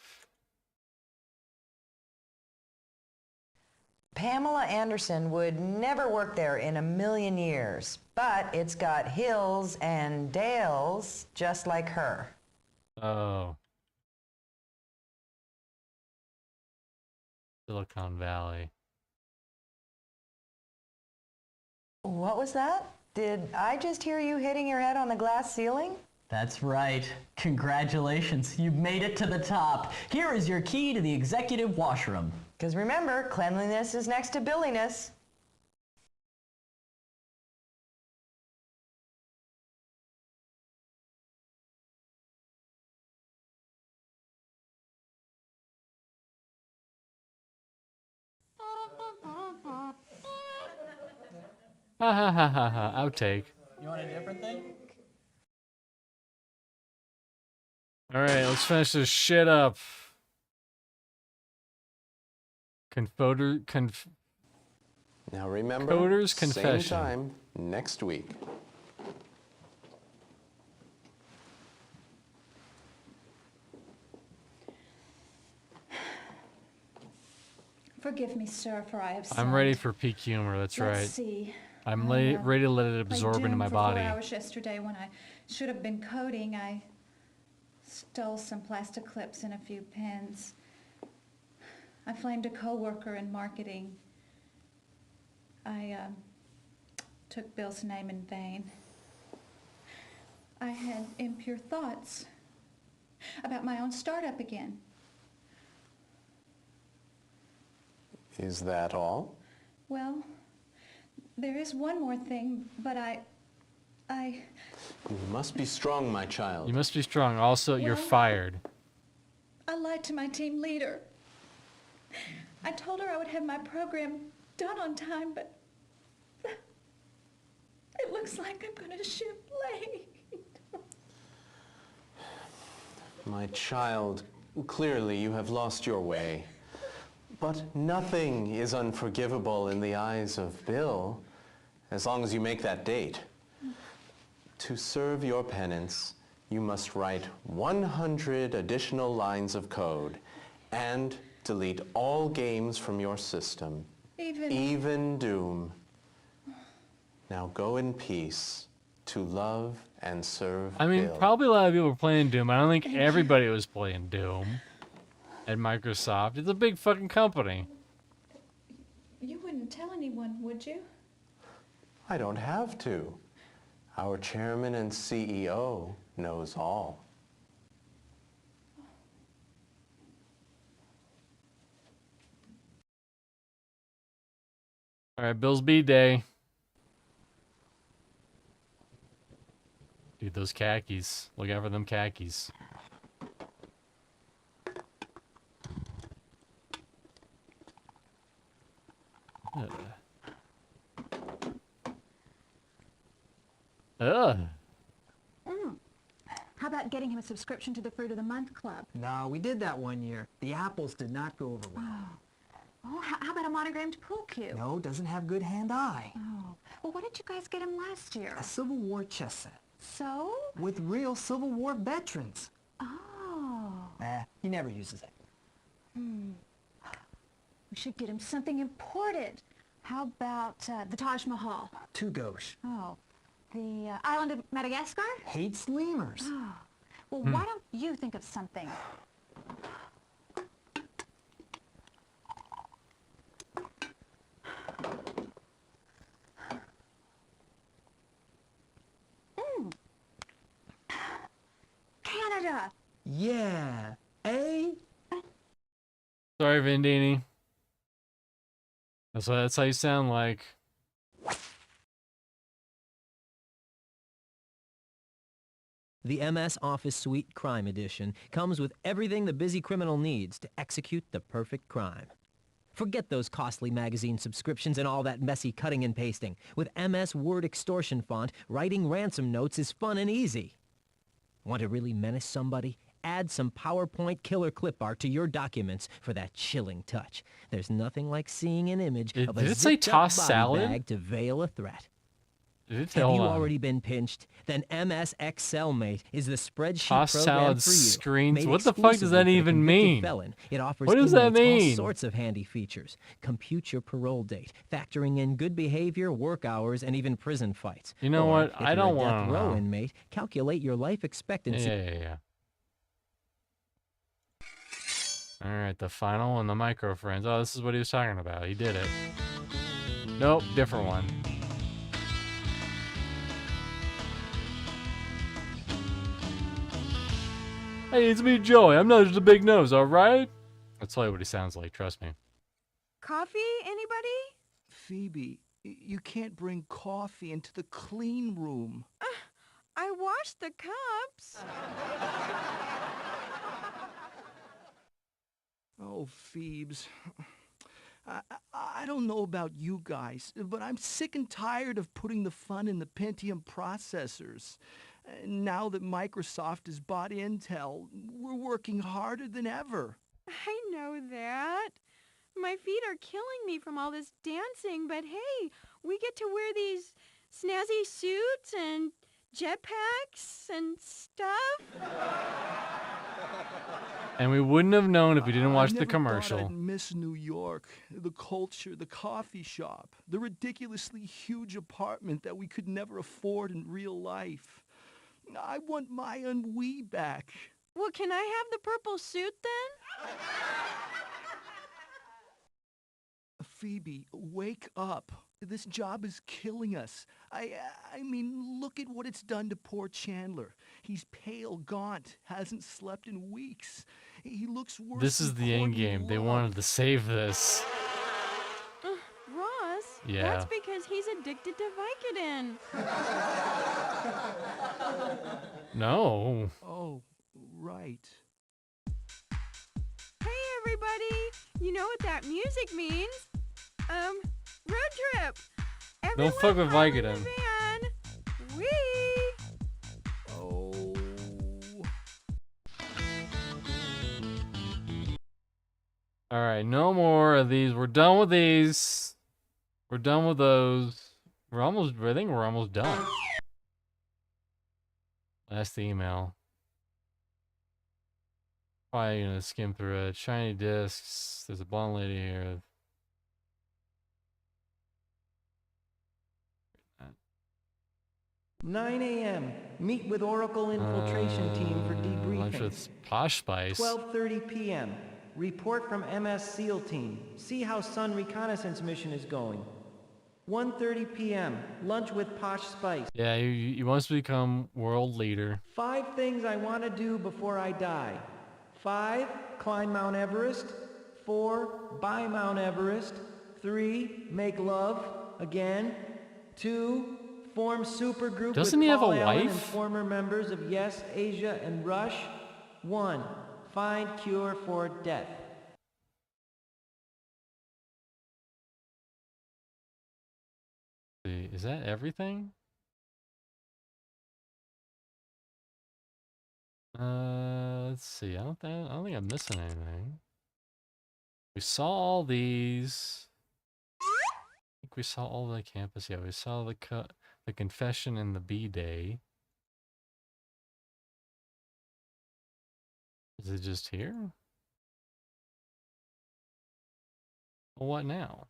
Pamela Anderson would never work there in a million years, but it's got hills and dales just like her. Oh. Silicon Valley. What was that? Did I just hear you hitting your head on the glass ceiling? That's right. Congratulations, you've made it to the top. Here is your key to the executive washroom. Because remember, cleanliness is next to billiness. Ha ha ha ha ha. Outtake. You want a different thing? Alright, let's finish this shit up. Now remember, Coder's same Confession. time next week. Forgive me, sir, for I have sinned. I'm ready for peak humor, that's Let's right. see. I'm I, ready to let it played absorb into Doom my for body. 4 hours yesterday when I should have been coding. I stole some plastic clips and a few pens. I flamed a coworker in marketing. I took Bill's name in vain. I had impure thoughts about my own startup again. Is that all? Well, there is one more thing, but I... You must be strong, my child. You must be strong. Also, you're Well- fired. I lied to my team leader. I told her I would have my program done on time, but it looks like I'm going to ship late. My child, clearly you have lost your way. But nothing is unforgivable in the eyes of Bill, as long as you make that date. To serve your penance, you must write 100 additional lines of code and delete all games from your system, even Doom. Now go in peace to love and serve I mean, Bill. probably a lot of people were playing Doom. I don't think everybody was playing Doom at Microsoft. It's a big fucking company. You wouldn't tell anyone, would you? I don't have to. Our chairman and CEO knows all. All right, Bill's B-Day. Dude, those khakis. Look out for them khakis. Ugh. How about getting him a subscription to the Fruit of the Month Club? No, we did that one year. The apples did not go over well. Oh, how about a monogrammed pool cue? No, doesn't have good hand-eye. Oh, well, what did you guys get him last year? A Civil War chess set. So? With real Civil War veterans. Oh. He never uses it. We should get him something imported. How about the Taj Mahal? Too gauche. Oh. The island of Madagascar? Hates lemurs. Oh. Well, why don't you think of something? Canada! Yeah. Eh? Sorry, Vindini. That's how you sound like. The MS Office Suite Crime Edition comes with everything the busy criminal needs to execute the perfect crime. Forget those costly magazine subscriptions and all that messy cutting and pasting. With MS Word Extortion Font, writing ransom notes is fun and easy. Want to really menace somebody? Add some PowerPoint killer clip art to your documents for that chilling touch. There's nothing like seeing an image of a did it say zipped-up toss body salad? bag to veil a threat. Have Hold you on. already been pinched? Then MS Excel Mate is the spreadsheet Toss program salad for you. screens? Made What the fuck does exclusively that for the even convicted mean? Felon. It offers What does that inmates mean? all sorts of handy features. Compute your parole date, factoring in good behavior, work hours, and even prison fights. You know Or, what? if I you're don't a death wanna row know. inmate, calculate your life expectancy. Yeah. All right, the final and the micro friends. Oh, this is what he was talking about. He did it. Nope, different one. Hey, it's me, Joey. I'm not just a big nose, all right? That's totally what he sounds like. Trust me. Coffee, anybody? Phoebe, you can't bring coffee into the clean room. I washed the cups. Oh, Phoebes. I don't know about you guys, but I'm sick and tired of putting the fun in the Pentium processors. Now that Microsoft has bought Intel, we're working harder than ever. I know that. My feet are killing me from all this dancing, but hey, we get to wear these snazzy suits and jetpacks and stuff. And we wouldn't have known if we didn't watch the I never commercial. thought I'd miss New York, the culture, the coffee shop, the ridiculously huge apartment that we could never afford in real life. I want my ennui back. Well, can I have the purple suit then? Phoebe, wake up. This job is killing us. I mean, look at what it's done to poor Chandler. He's pale, gaunt, hasn't slept in weeks. He looks worse This is than the end Courtney game. They Love. wanted to save this. Ross, Yeah. that's because he's addicted to Vicodin. No. Oh, right. Hey, everybody! You know what that music means? Road trip! Everyone Don't fuck with pile in the Vicodin. van. Whee! Oh. Alright, no more of these. We're done with these. We're done with those. I think we're almost done. That's the email. Probably gonna skim through it. Shiny discs. There's a blonde lady here. 9 a.m. Meet with Oracle infiltration team for Lunch debriefing. with Posh Spice. 12:30 p.m. Report from MS SEAL team. See how Sun reconnaissance mission is going. 1:30 p.m. Lunch with Posh Spice. Yeah, he wants to become world leader. 5 things I want to do before I die. 5, climb Mount Everest. 4, buy Mount Everest. 3, make love again. 2, form supergroup Doesn't with he have Paul a Allen and wife? former members of Yes, Asia, and Rush. 1, find cure for death. Is that everything? Let's see. I don't think I'm missing anything. We saw all these. I think we saw all the campus. Yeah, we saw the confession and the B-Day. Is it just here? Well, what now?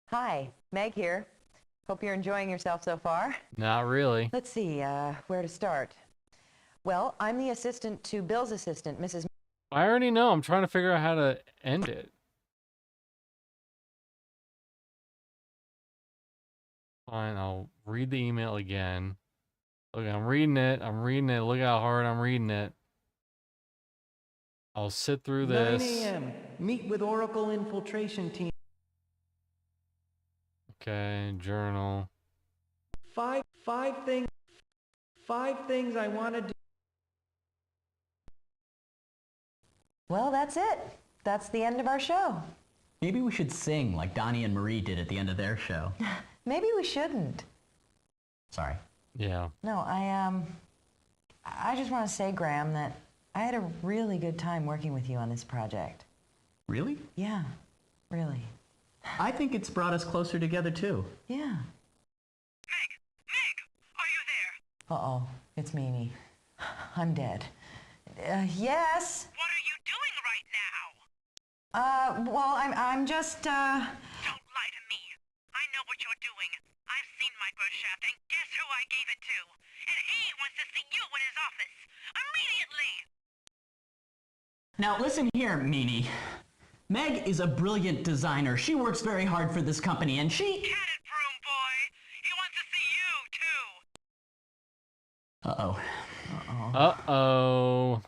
Hi, Meg here. Hope you're enjoying yourself so far. Not really. Let's see, where to start. Well, I'm the assistant to Bill's assistant, Mrs. I already know. I'm trying to figure out how to end it. Fine, I'll read the email again. Look, I'm reading it. Look how hard I'm reading it. I'll sit through 9 this. a.m. Meet with Oracle infiltration team. Okay, journal. 5 things I want to do. Well, that's it. That's the end of our show. Maybe we should sing like Donnie and Marie did at the end of their show. Maybe we shouldn't. Sorry. Yeah. No, I just want to say, Graham, that I had a really good time working with you on this project. Really? Yeah, really. I think it's brought us closer together too. Yeah. Uh-oh, it's Mimi. I'm dead. Yes? What are you doing right now? Well, I'm just, Don't lie to me. I know what you're doing. I've seen Microshaft, and guess who I gave it to? And he wants to see you in his office. Immediately! Now listen here, Meanie. Meg is a brilliant designer. She works very hard for this company, and she... Get it, broom boy! He wants to see you, too! Uh-oh. Uh-oh.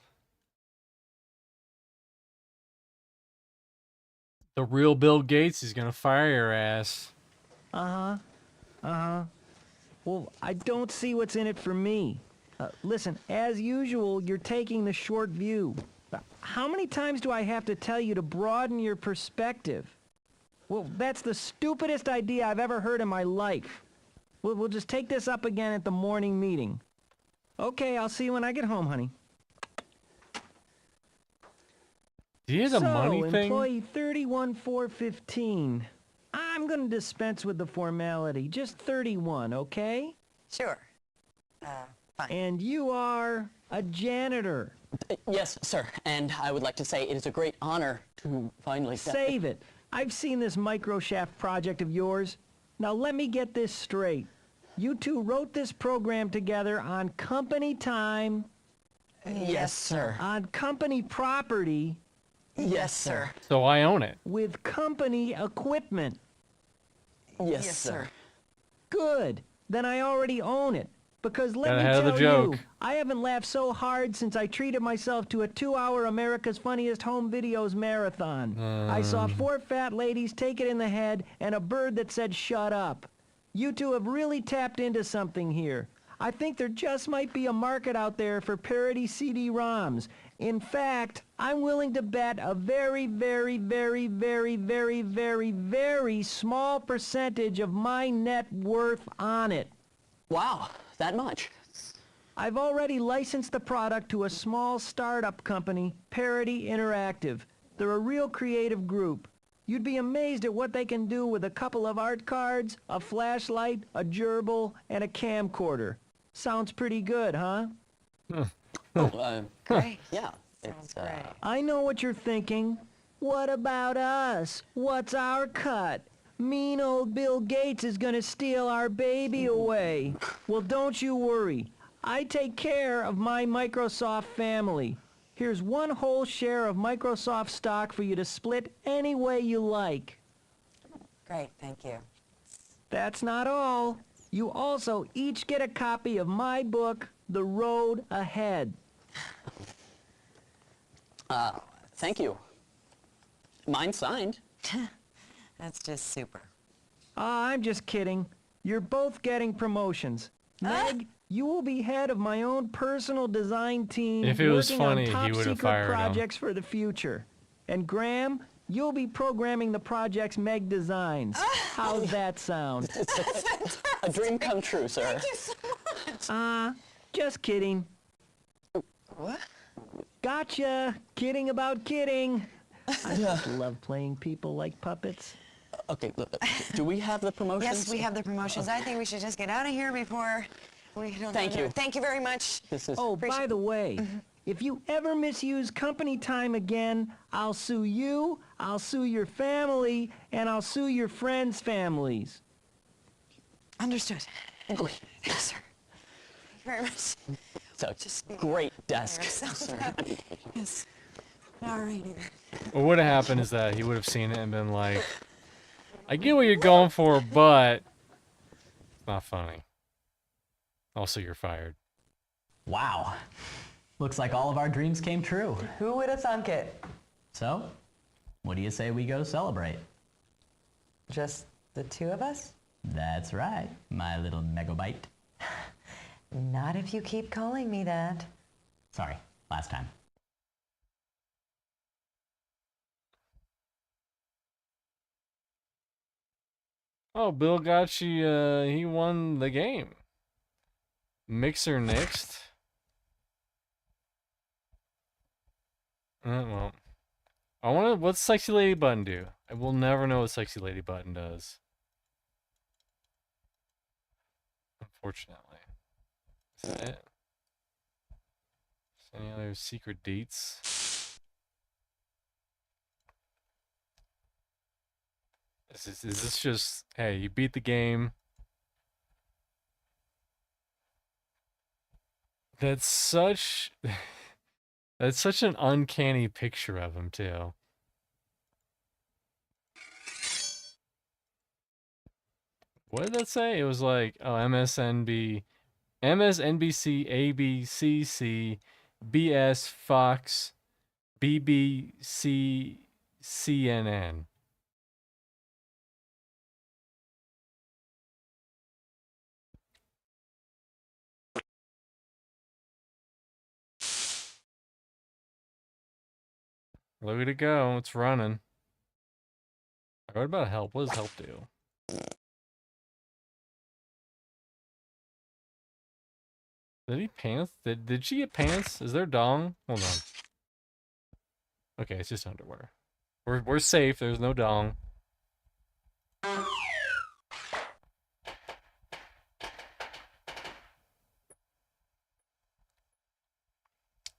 The real Bill Gates is gonna fire your ass. Well, I don't see what's in it for me. Listen, as usual, you're taking the short view. How many times do I have to tell you to broaden your perspective? Well, that's the stupidest idea I've ever heard in my life. We'll just take this up again at the morning meeting. Okay, I'll see you when I get home, honey. Do you have a money thing? Employee 31415. I'm gonna dispense with the formality. Just 31, okay? Sure. Fine. And you are a janitor. Yes, sir. And I would like to say it is a great honor to finally... Save it. I've seen this Microshaft project of yours. Now let me get this straight. You two wrote this program together on company time. Yes, sir. On company property. Yes, sir. So I own it. With company equipment. Yes, sir. Good. Then I already own it. Because let Got me ahead of the tell you, joke. I haven't laughed so hard since I treated myself to a 2-hour America's Funniest Home Videos marathon. I saw 4 fat ladies take it in the head and a bird that said shut up. You two have really tapped into something here. I think there just might be a market out there for parody CD-ROMs. In fact, I'm willing to bet a very, very, very, very, very, very, very small percentage of my net worth on it. Wow, that much? I've already licensed the product to a small startup company, Palladium Interactive. They're a real creative group. You'd be amazed at what they can do with a couple of art cards, a flashlight, a gerbil, and a camcorder. Sounds pretty good, huh? Great. Yeah. It's, I know what you're thinking. What about us? What's our cut? Mean old Bill Gates is gonna steal our baby away. Well, don't you worry. I take care of my Microsoft family. Here's 1 whole share of Microsoft stock for you to split any way you like. Great, thank you. That's not all. You also each get a copy of my book, The Road Ahead. Thank you. Mine's signed. That's just super. I'm just kidding. You're both getting promotions. Meg, you will be head of my own personal design team If it was working funny, on top he would have secret fired him. projects for the future. And Graham, you'll be programming the projects Meg designs. How's that sound? It's a dream come true, sir. Thank you so much. Just kidding. What? Gotcha. Kidding about kidding. I just love playing people like puppets. Okay, look, do we have the promotions? Yes, we have the promotions. I think we should just get out of here before we don't Thank you. Thank you very much. Oh, by the way, if you ever misuse company time again, I'll sue you, I'll sue your family, and I'll sue your friends' families. Understood. Yes, sir. Thank you very much. It's a great desk. Yes. All righty. What would have happened is that he would have seen it and been like, I get what you're going for, but it's not funny. Also, you're fired. Wow. Looks like all of our dreams came true. Who would have thunk it? So, what do you say we go celebrate? Just the 2 of us? That's right, my little megabyte. Not if you keep calling me that. Sorry, last time. Oh, Bill Gotchi, he won the game. Mixer next. Well, I want to. What's Sexy Lady Button do? I will never know what Sexy Lady Button does. Unfortunately. Is that it? Any other secret dates? Is this just, hey, you beat the game? That's such an uncanny picture of him too. What did that say? It was like, oh, MSNBC, ABCC, BS, Fox, BBC, CNN. Look at it go, it's running. What about help? What does help do? Did he pants? Did she get pants? Is there dong? Hold on. Okay, it's just underwear. We're safe, there's no dong.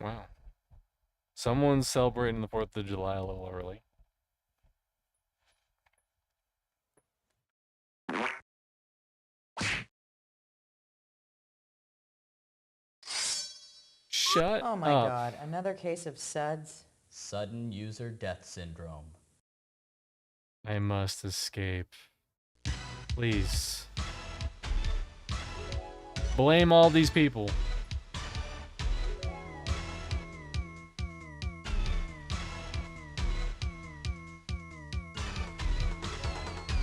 Wow. Someone's celebrating the 4th of July a little early. Shut Oh my up. God, another case of SUDS. Sudden user death syndrome. I must escape. Please. Blame all these people.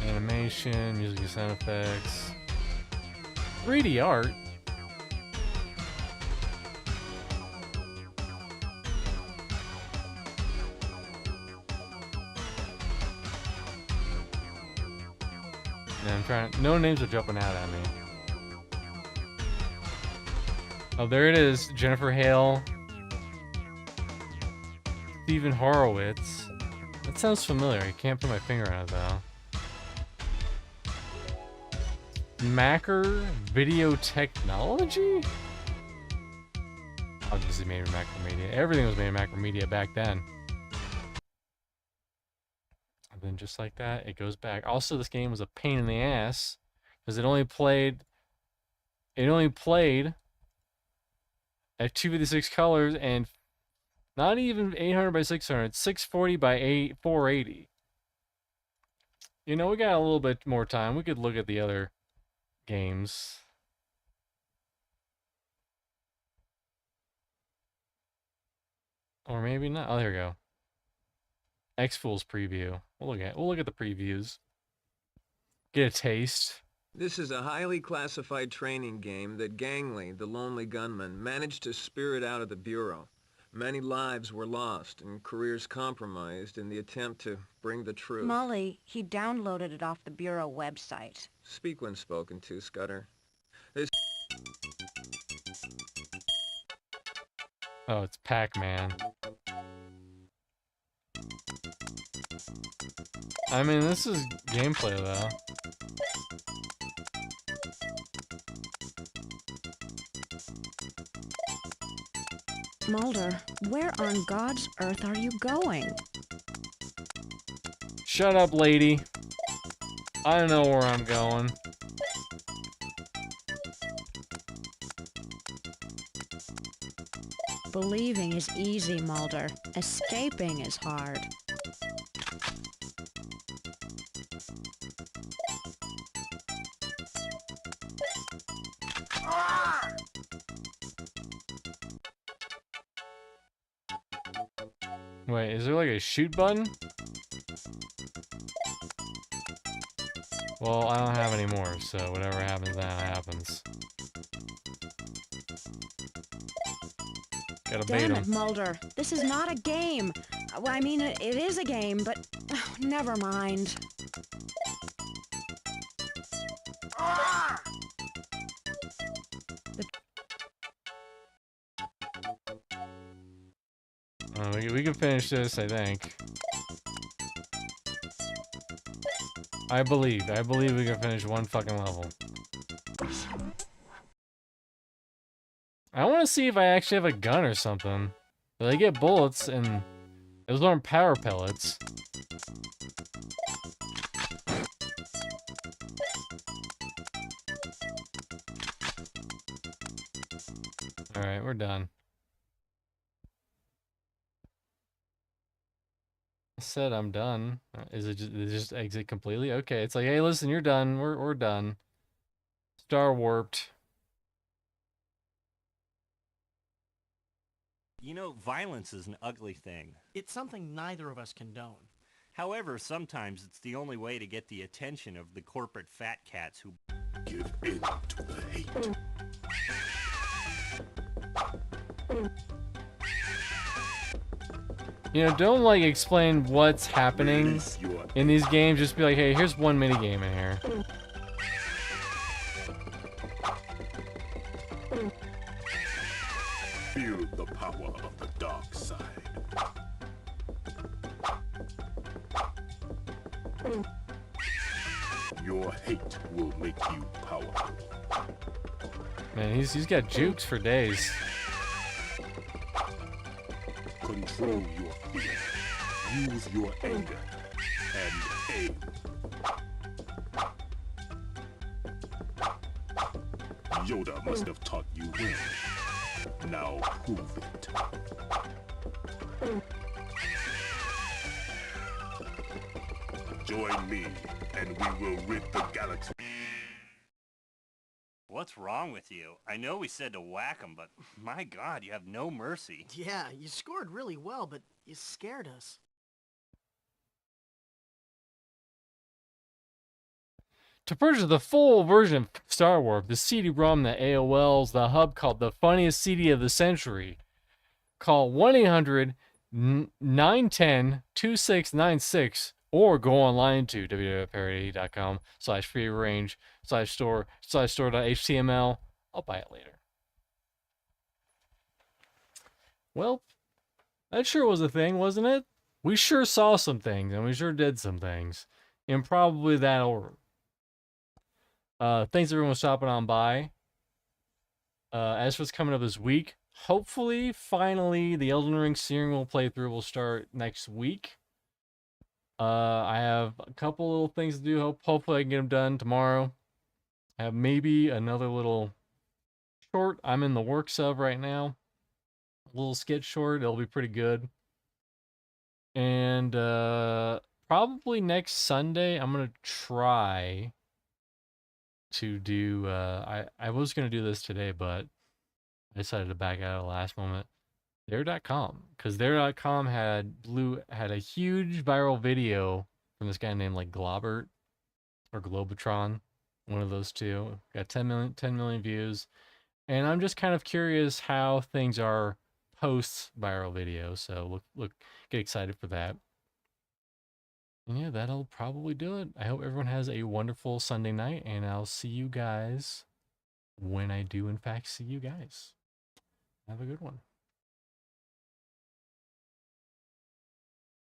Animation, music and sound effects. 3D art. Yeah, I'm trying. No names are jumping out at me. Oh, there it is. Jennifer Hale. Stephen Horowitz. That sounds familiar. I can't put my finger on it though. Macker Video Technology? Obviously made in Macromedia. Everything was made in Macromedia back then. And then just like that, it goes back. Also, this game was a pain in the ass because it only played at 256 colors and not even 800 by 600, 640 by 480. You know, we got a little bit more time. We could look at the other games. Or maybe not. Oh, there we go. X-Fools preview. We'll look at the previews. Get a taste. This is a highly classified training game that Gangley, the lonely gunman, managed to spirit out of the Bureau. Many lives were lost and careers compromised in the attempt to bring the truth. Molly, he downloaded it off the Bureau website. Speak when spoken to, Scudder. This... Oh, it's Pac-Man. I mean, this is gameplay, though. Mulder, where on God's earth are you going? Shut up, lady. I don't know where I'm going. Believing is easy, Mulder. Escaping is hard. Wait, is there like a shoot button? Well, I don't have any more, so whatever happens now happens. Gotta bait Damn him. it, Mulder. This is not a game. Well, I mean, it is a game, but never mind. We can finish this, I think. I believe we can finish one fucking level. I want to see if I actually have a gun or something. But I get bullets, and those aren't power pellets. Alright, we're done. I said I'm done. Is it just exit completely? Okay, it's like, hey, listen, you're done. We're done. Star warped. You know, violence is an ugly thing. It's something neither of us condone. However, sometimes it's the only way to get the attention of the corporate fat cats who give in to the hate. You know, don't like explain what's happening in these games. Just be like, hey, here's one mini game in here. Feel the power of the dark side. Your hate will make you powerful. Man, he's got jukes for days. Control your fear. Use your anger and aim. Yoda must have taught you well. Now prove it. Join me, and we will rid the galaxy. What's wrong with you? I know we said to whack him, but my God, you have no mercy. Yeah, you scored really well, but you scared us. To purchase the full version of Star Wars, the CD-ROM that AOL's the hub called the funniest CD of the century, call 1-800-910-2696 or go online to www.parody.com/free-range/store/store.html. I'll buy it later. Well, that sure was a thing, wasn't it? We sure saw some things, and we sure did some things. In probably that order. Thanks everyone for stopping on by. As for what's coming up this week, hopefully, finally, the Elden Ring serial playthrough will start next week. I have a couple little things to do. Hopefully I can get them done tomorrow. I have maybe another little short I'm in the works of right now. A little sketch short. It'll be pretty good. And probably next Sunday, I'm going to try to do... I was going to do this today, but I decided to back out at the last moment. There.com, because There.com had a huge viral video from this guy named like Globert or Globotron, one of those two. Got 10 million views, and I'm just kind of curious how things are post viral video. So get excited for that. And yeah, that'll probably do it. I hope everyone has a wonderful Sunday night, and I'll see you guys when I do in fact see you guys. Have a good one.